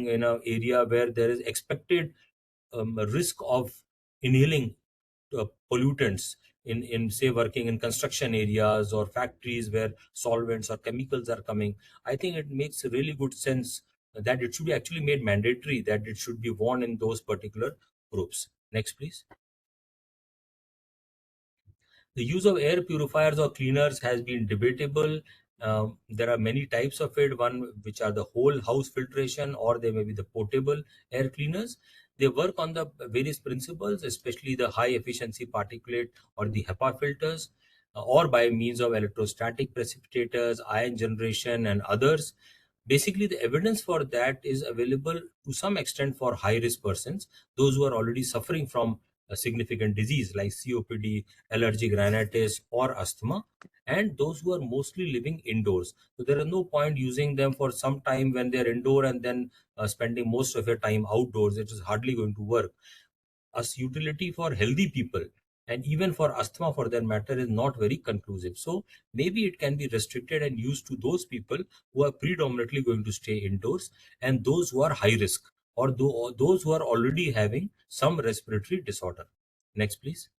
C: in an area where there is expected risk of inhaling pollutants in say working in construction areas or factories where solvents or chemicals are coming, I think it makes really good sense that it should be actually made mandatory, that it should be worn in those particular groups. Next, please. The use of air purifiers or cleaners has been debatable. There are many types of it, one which are the whole house filtration, or they may be the portable air cleaners. They work on the various principles, especially the high efficiency particulate or the HEPA filters, or by means of electrostatic precipitators, ion generation, and others. Basically, the evidence for that is available to some extent for high risk persons, those who are already suffering from a significant disease like COPD, allergic rhinitis, or asthma, and those who are mostly living indoors. So there is no point using them for some time when they're indoor and then spending most of your time outdoors. It is hardly going to work. As utility for healthy people and even for asthma for that matter is not very conclusive. So maybe it can be restricted and used to those people who are predominantly going to stay indoors and those who are high risk, or those who are already having some respiratory disorder. Next, please.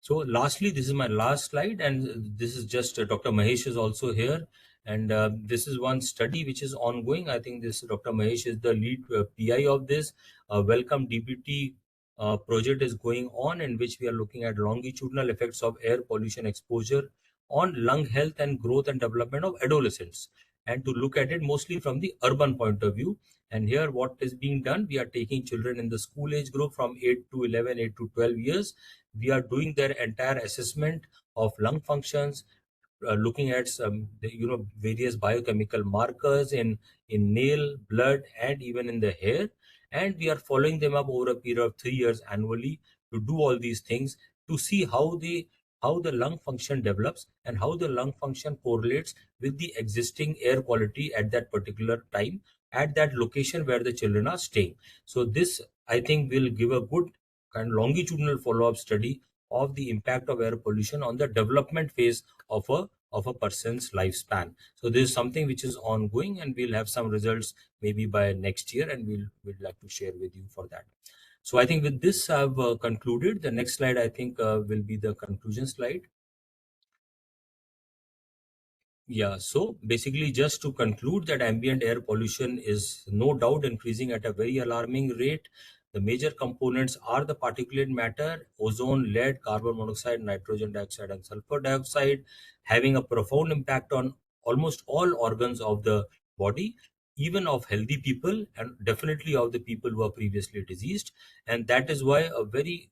C: So lastly, this is my last slide, and this is just Dr. Mahesh is also here, and this is one study which is ongoing. I think this Dr. Mahesh is the lead PI of this. Welcome DPT project is going on, in which we are looking at longitudinal effects of air pollution exposure on lung health and growth and development of adolescents, and to look at it mostly from the urban point of view. And here what is being done, we are taking children in the school age group from 8 to 11, 8 to 12 years. We are doing their entire assessment of lung functions, looking at some various biochemical markers in nail, blood, and even in the hair, and we are following them up over a period of 3 years annually to do all these things, to see how the lung function develops and how the lung function correlates with the existing air quality at that particular time at that location where the children are staying. So this, I think, will give a good kind of longitudinal follow-up study of the impact of air pollution on the development phase of a of a person's lifespan. So this is something which is ongoing, and we'll have some results maybe by next year, and we'd like to share with you for that. So I think with this I've concluded. The next slide I think will be the conclusion slide. Yeah, so basically just to conclude that ambient air pollution is no doubt increasing at a very alarming rate. The major components are the particulate matter, ozone, lead, carbon monoxide, nitrogen dioxide, and sulfur dioxide, having a profound impact on almost all organs of the body, even of healthy people, and definitely of the people who are previously diseased. And that is why a very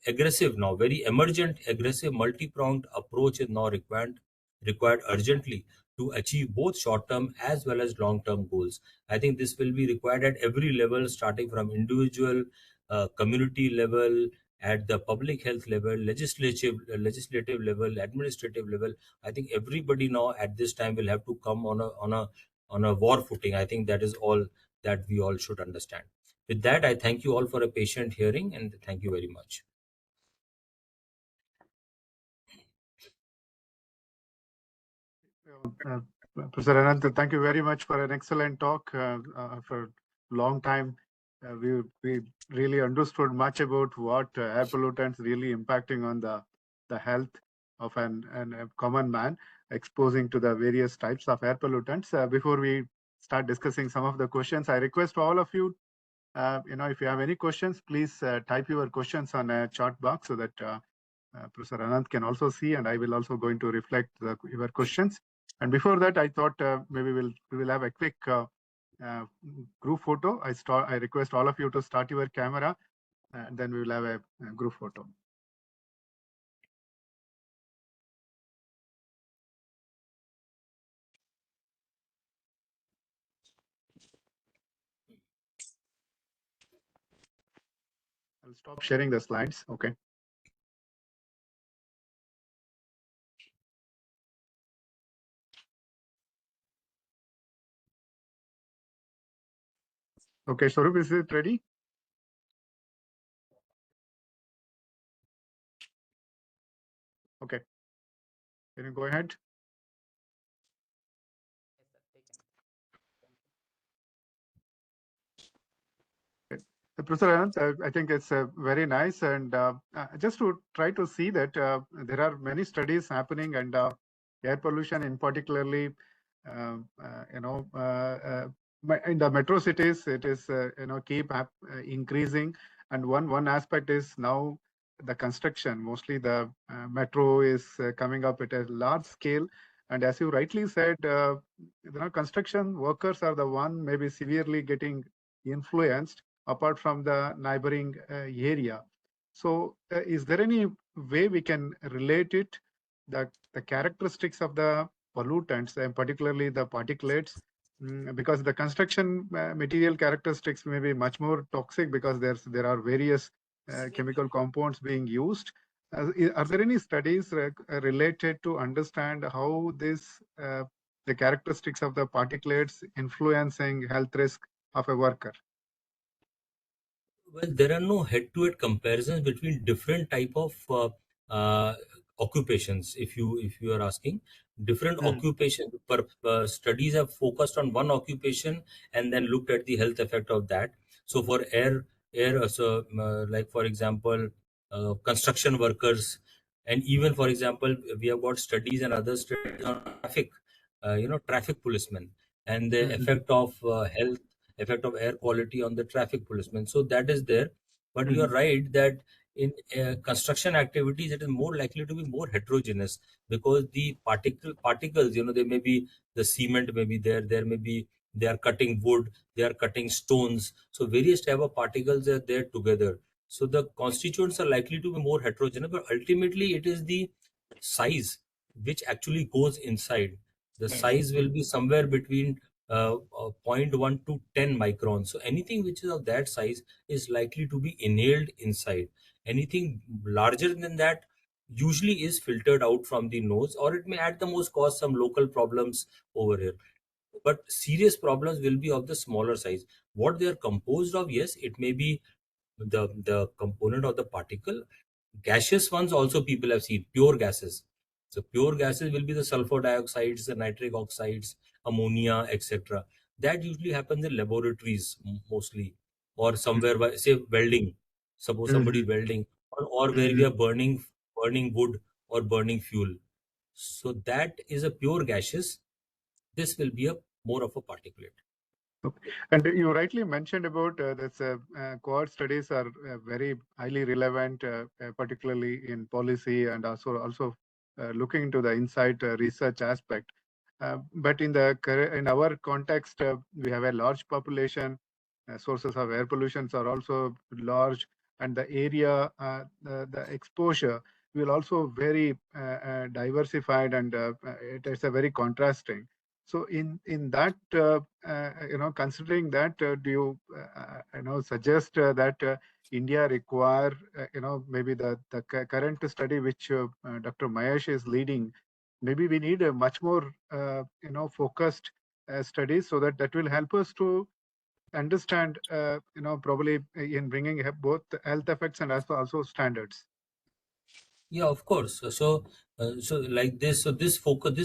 C: aggressive now, very emergent, aggressive, multi-pronged approach is now required urgently to achieve both short-term as well as long-term goals. I think this will be required at every level, starting from individual, community level, at the public health level, legislative level, administrative level. I think everybody now at this time will have to come on a war footing. I think that is all that we all should understand. With that, I thank you all for a patient hearing, and thank you very much.
A: Professor Anant, thank you very much for an excellent talk. For a long time, we really understood much about what air pollutants really impacting on the health of a common man, exposing to the various types of air pollutants. Before we start discussing some of the questions, I request all of you, if you have any questions, please type your questions on a chat box so that Professor Anant can also see, and I will also going to reflect your questions. And before that, I thought maybe we will have a quick group photo. I request all of you to start your camera, and then we will have a group photo. I'll stop sharing the slides. Okay. Okay, Swarup, is it ready? Okay. Can you go ahead? Professor Anant, I think it's very nice, and just to try to see that there are many studies happening, and air pollution in particularly, in the metro cities, it is keep increasing, and one aspect is now the construction. Mostly the metro is coming up at a large scale, and as you rightly said, construction workers are the one maybe severely getting influenced apart from the neighboring area. So is there any way we can relate it, the characteristics of the pollutants, and particularly the particulates, because the construction material characteristics may be much more toxic because there are various chemical compounds being used. Are there any studies related to understand how the characteristics of the particulates influencing health risk of a worker?
C: Well, there are no head-to-head comparisons between different type of occupations. If you are asking, different occupation studies have focused on one occupation and then looked at the health effect of that. So for air, like for example, construction workers, and even for example, we have got studies and other studies on traffic, traffic policemen, and the effect of health, effect of air quality on the traffic policemen. So that is there. But you are right that in construction activities, it is more likely to be more heterogeneous, because the particles, they may be, the cement may be there may be, they are cutting wood, they are cutting stones. So various type of particles are there together. So the constituents are likely to be more heterogeneous, but ultimately it is the size which actually goes inside. The size will be somewhere between 0.1 to 10 microns. So anything which is of that size is likely to be inhaled inside. Anything larger than that usually is filtered out from the nose, or it may at the most cause some local problems over here. But serious problems will be of the smaller size. What they are composed of, yes, it may be the component of the particle. Gaseous ones also people have seen, pure gases. So pure gases will be the sulfur dioxides, the nitric oxides, ammonia, etc. That usually happens in laboratories mostly, or somewhere by, say, welding. Suppose somebody welding, or where we are burning wood or burning fuel. So that is a pure gaseous. This will be a more of a particulate.
A: Okay. And you rightly mentioned about this cohort studies are very highly relevant, particularly in policy and also looking into the inside research aspect. But in our context, we have a large population. Sources of air pollution are also large, and the area, the exposure will also very diversified, and it is a very contrasting. So in that, considering that, do you suggest that India require maybe the current study which Dr. Mahesh is leading, maybe we need a much more focused studies, so that will help us to understand probably in bringing both health effects and also standards.
C: Yeah, of course. So like this. So this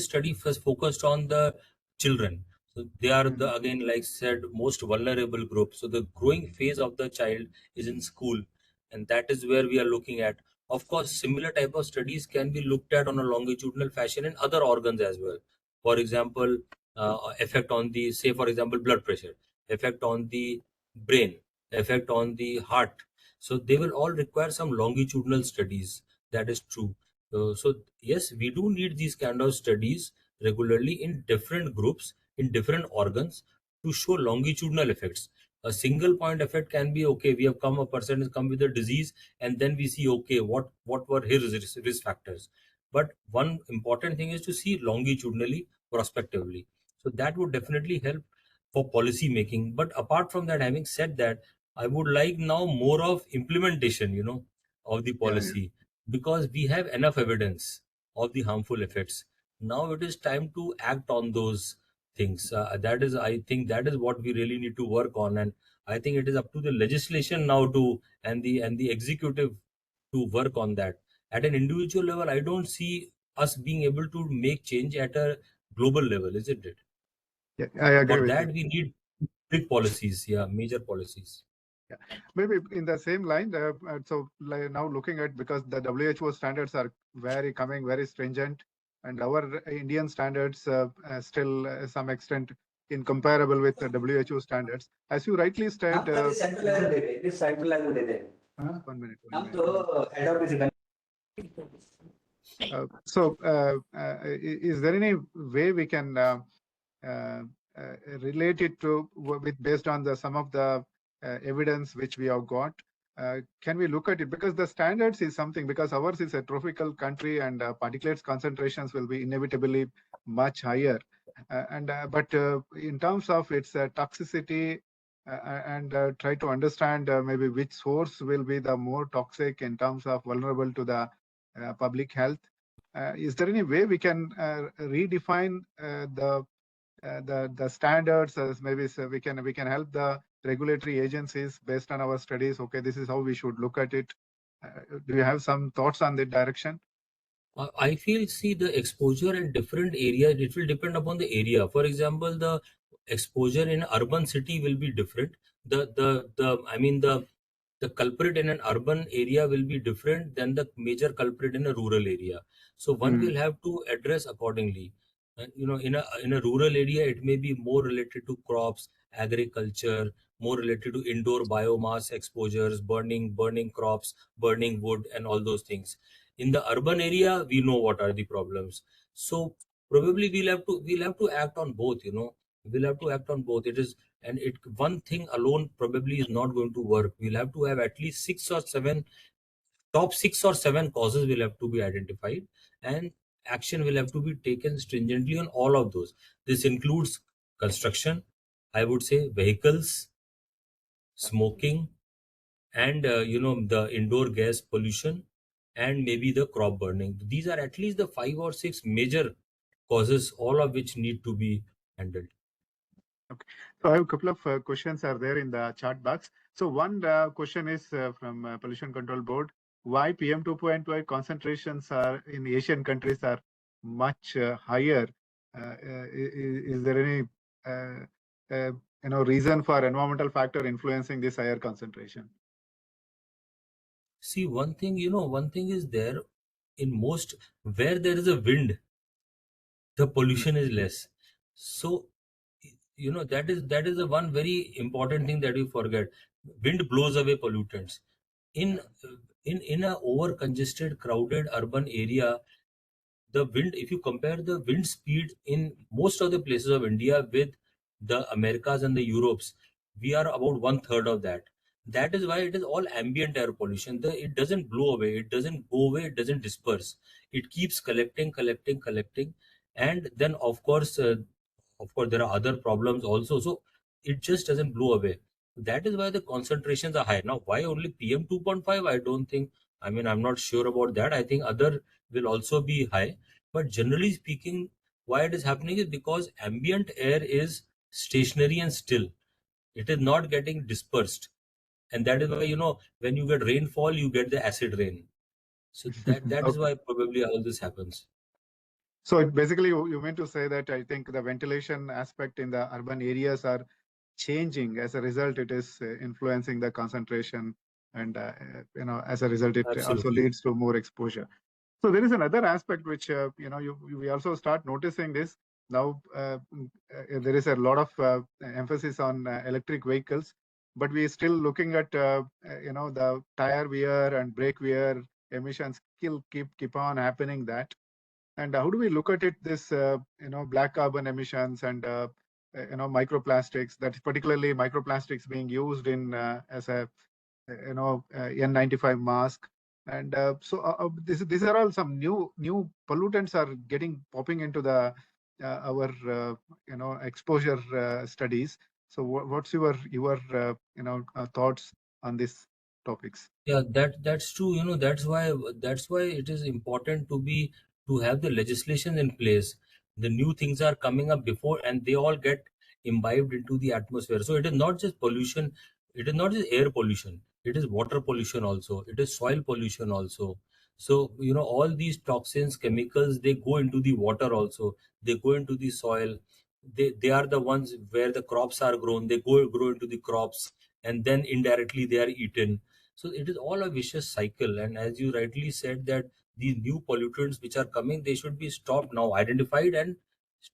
C: study was focused on the children. So they are the, again, like said, most vulnerable group. So the growing phase of the child is in school, and that is where we are looking at. Of course, similar type of studies can be looked at on a longitudinal fashion in other organs as well. For example, effect on the, say, for example, blood pressure, effect on the brain, effect on the heart. So they will all require some longitudinal studies. That is true. So yes, we do need these kind of studies regularly in different groups, in different organs, to show longitudinal effects. A single point effect can be okay. We have come, a person has come with a disease, and then we see, okay, what were his risk factors. But one important thing is to see longitudinally, prospectively. So that would definitely help for policy making. But apart from that, having said that, I would like now more of implementation, of the policy, because we have enough evidence of the harmful effects. Now it is time to act on those things. I think that is what we really need to work on, and I think it is up to the legislation now to, and the executive, to work on that. At an individual level, I don't see us being able to make change at a global level, isn't it?
A: Yeah, I agree
C: For
A: with
C: that,
A: you.
C: we need big policies, major policies.
A: Yeah, maybe in the same line. So like now looking at, because the WHO standards are coming very stringent, and our Indian standards still some extent incomparable with the WHO standards. As you rightly said, one minute. So is there any way we can relate it to based on some of the evidence which we have got? Can we look at it, because the standards is something, because ours is a tropical country, and particulates concentrations will be inevitably much higher, but in terms of its toxicity, and try to understand maybe which source will be the more toxic in terms of vulnerable to the public health. Is there any way we can redefine the standards, as maybe so we can help the regulatory agencies based on our studies? Okay, this is how we should look at it. Do you have some thoughts on that direction?
C: I feel, see, the exposure in different areas, it will depend upon the area. For example, the exposure in urban city will be different. The culprit in an urban area will be different than the major culprit in a rural area. So one will have to address accordingly. In a rural area, it may be more related to crops, agriculture, more related to indoor biomass exposures, burning crops, burning wood, and all those things. In the urban area, we know what are the problems. So probably we'll have to act on both. We'll have to act on both. It is, and it, one thing alone probably is not going to work. We'll have to have at least top 6 or 7 causes will have to be identified, and action will have to be taken stringently on all of those. This includes construction, I would say, vehicles, smoking, and the indoor gas pollution, and maybe the crop burning. These are at least the 5 or 6 major causes, all of which need to be handled.
A: Okay, so I have a couple of questions are there in the chat box. So one question is from Pollution Control Board: why PM 2.5 concentrations are in Asian countries are much higher. Is there any reason for environmental factor influencing this higher concentration?
C: See, one thing is there in most where there is a wind, the pollution is less. So that is the one very important thing that you forget. Wind blows away pollutants. In in a over congested, crowded urban area, the wind, if you compare the wind speed in most of the places of India with the Americas and the Europes, we are about one third of that. That is why it is all ambient air pollution. It doesn't blow away, it doesn't go away, it doesn't disperse. It keeps collecting, and then of course there are other problems also. So it just doesn't blow away. That is why the concentrations are high. Now, why only PM 2.5? I don't think. I mean, I'm not sure about that. I think other will also be high, but generally speaking, why it is happening is because ambient air is stationary and still. It is not getting dispersed. And that is why, when you get rainfall, you get the acid rain. So that is
A: Okay.
C: why probably all this happens.
A: So basically, you meant to say that I think the ventilation aspect in the urban areas are changing. As a result, it is influencing the concentration, and as a result, it also
C: Absolutely.
A: leads to more exposure. So there is another aspect which we also start noticing this now. There is a lot of emphasis on electric vehicles, but we are still looking at the tire wear and brake wear emissions still keep on happening. That, and how do we look at it? This black carbon emissions and microplastics. That particularly microplastics being used in as a N95 mask. And these are all some new pollutants are popping into the our exposure studies. So what's your thoughts on these topics?
C: Yeah, that's true. That's why it is important to have the legislation in place. The new things are coming up before, and they all get imbibed into the atmosphere. So it is not just pollution, it is not just air pollution, it is water pollution also, it is soil pollution also. So all these toxins, chemicals, they go into the water also, they go into the soil. They are the ones where the crops are grown, they grow into the crops, and then indirectly they are eaten. So it is all a vicious cycle. And as you rightly said, that these new pollutants which are coming, they should be stopped now, identified and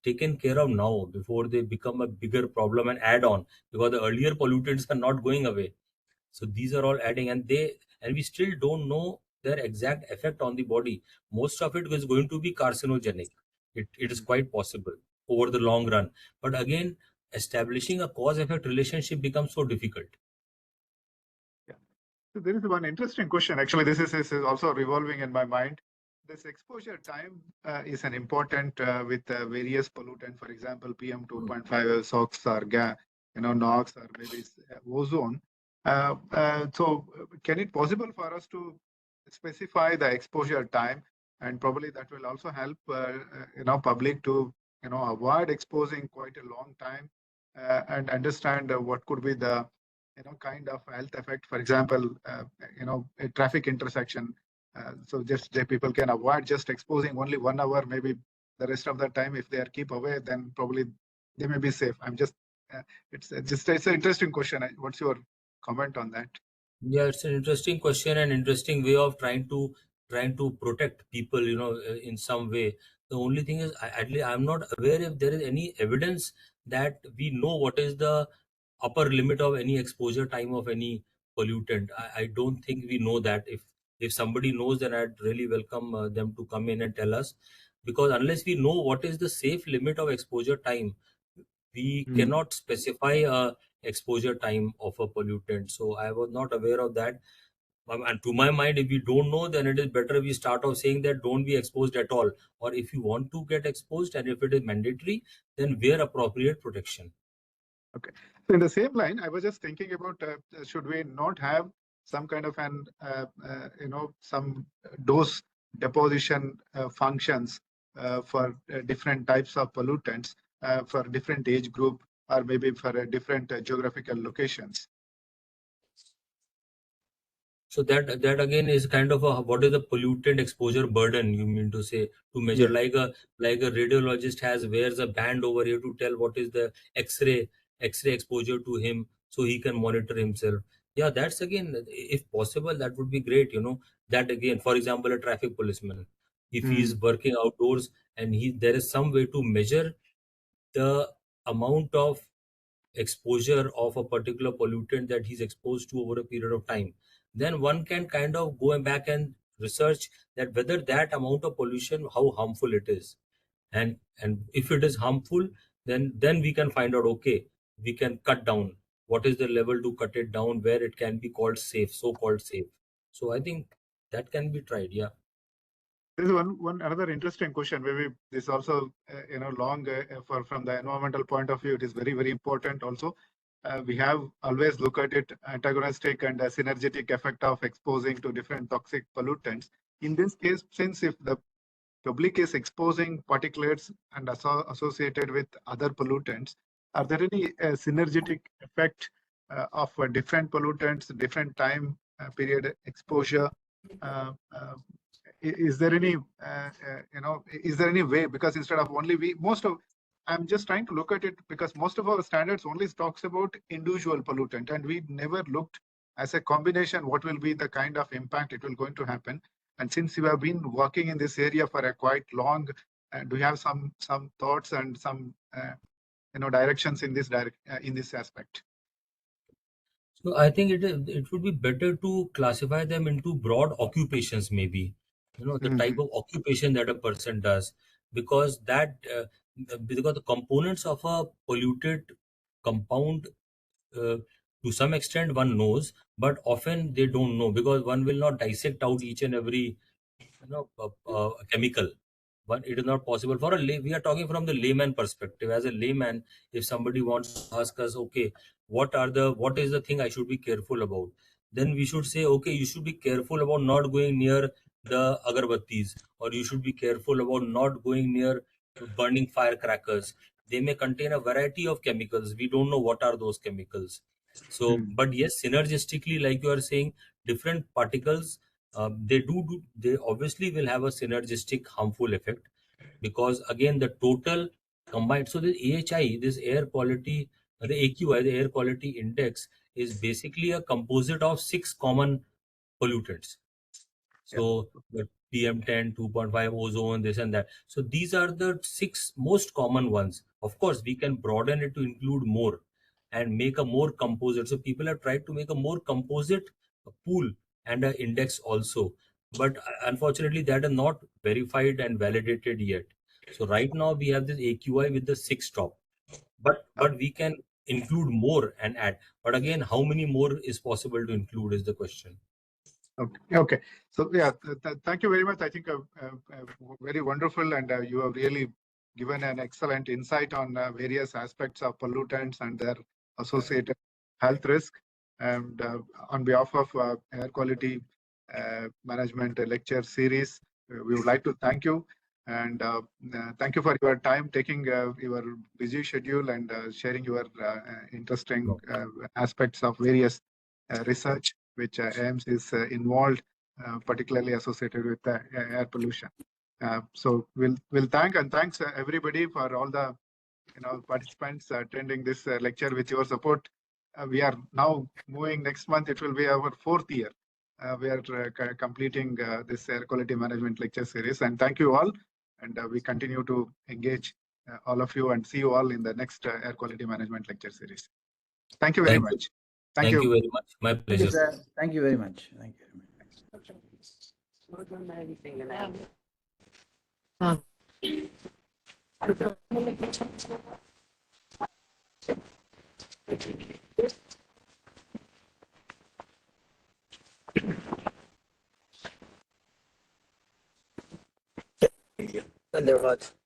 C: taken care of now before they become a bigger problem and add on, because the earlier pollutants are not going away. So these are all adding, and we still don't know their exact effect on the body. Most of it is going to be carcinogenic. It is quite possible over the long run. But again, establishing a cause effect relationship becomes so difficult.
A: So there is one interesting question. Actually, this is also revolving in my mind. This exposure time is an important with various pollutant, for example, PM 2.5, SOx or NOx or maybe ozone. So can it possible for us to specify the exposure time, and probably that will also help public to avoid exposing quite a long time and understand what could be the kind of health effect, for example, a traffic intersection. So just people can avoid just exposing only 1 hour, maybe the rest of the time, if they are keep away, then probably they may be safe. It's an interesting question. What's your comment on that?
C: Yeah, it's an interesting question and interesting way of trying to protect people, in some way. The only thing is, I'm not aware if there is any evidence that we know what is the upper limit of any exposure time of any pollutant. I don't think we know that. If somebody knows, then I'd really welcome them to come in and tell us, because unless we know what is the safe limit of exposure time, we cannot specify a exposure time of a pollutant. So I was not aware of that. And to my mind, if we don't know, then it is better we start off saying that don't be exposed at all. Or if you want to get exposed and if it is mandatory, then wear appropriate protection.
A: Okay. So in the same line, I was just thinking about should we not have some kind of an some dose deposition functions for different types of pollutants for different age group, or maybe for different geographical locations?
C: So that again is kind of a, what is the pollutant exposure burden, you mean to say, to measure?
A: Yes.
C: Like a radiologist wears a band over here to tell what is the X-ray exposure to him, so he can monitor himself. Yeah, that's again, if possible, that would be great. That again, for example, a traffic policeman, if he is working outdoors and there is some way to measure the amount of exposure of a particular pollutant that he's exposed to over a period of time, then one can kind of go back and research that whether that amount of pollution, how harmful it is. And if it is harmful, then we can find out, okay, we can cut down. What is the level to cut it down where it can be called safe, so-called safe? So I think that can be tried, yeah.
A: This is one another interesting question. Maybe this also long from the environmental point of view. It is very, very important. Also, we have always looked at it antagonistic and synergetic effect of exposing to different toxic pollutants. In this case, since if the public is exposing particulates and associated with other pollutants, are there any synergetic effect of different pollutants, different time period exposure? Is there any is there any way, because instead of only I'm just trying to look at it, because most of our standards only talks about individual pollutant, and we never looked as a combination what will be the kind of impact it will going to happen. And since you have been working in this area for a quite long, do you have some thoughts and some directions in this aspect?
C: So I think it would be better to classify them into broad occupations, maybe, the type of occupation that a person does, because because the components of a polluted compound, to some extent one knows, but often they don't know, because one will not dissect out each and every chemical. It is not possible for we are talking from the layman perspective. As a layman, if somebody wants to ask us, okay, what is the thing I should be careful about, then we should say, okay, you should be careful about not going near the agarbattis, or you should be careful about not going near burning firecrackers. They may contain a variety of chemicals. We don't know what are those chemicals. So, but yes, synergistically, like you are saying, different particles, they obviously will have a synergistic harmful effect, because again the total combined, so the AHI, this air quality, the AQI, the air quality index, is basically a composite of 6 common pollutants. So the PM10, 2.5, ozone, this and that. So these are the 6 most common ones. Of course, we can broaden it to include more and make a more composite. So people have tried to make a more composite pool and an index also. But unfortunately, that is not verified and validated yet. So right now we have this AQI with the 6 top. But we can include more and add. But again, how many more is possible to include is the question.
A: Okay. So yeah, thank you very much. I think very wonderful, and you have really given an excellent insight on various aspects of pollutants and their associated health risk. And on behalf of Air Quality Management Lecture Series, we would like to thank you, and thank you for your time, taking your busy schedule and sharing your interesting aspects of various research which AIMS is involved, particularly associated with air pollution. So we'll thanks everybody for all the participants attending this lecture. With your support, we are now moving next month. It will be our 4th year. We are completing this air quality management lecture series, and thank you all. And we continue to engage all of you, and see you all in the next air quality management lecture series. Thank you very much.
C: Thank you very much. My pleasure.
D: Thank you, sir. Thank you very much. Thank you very much. धन्यवाद.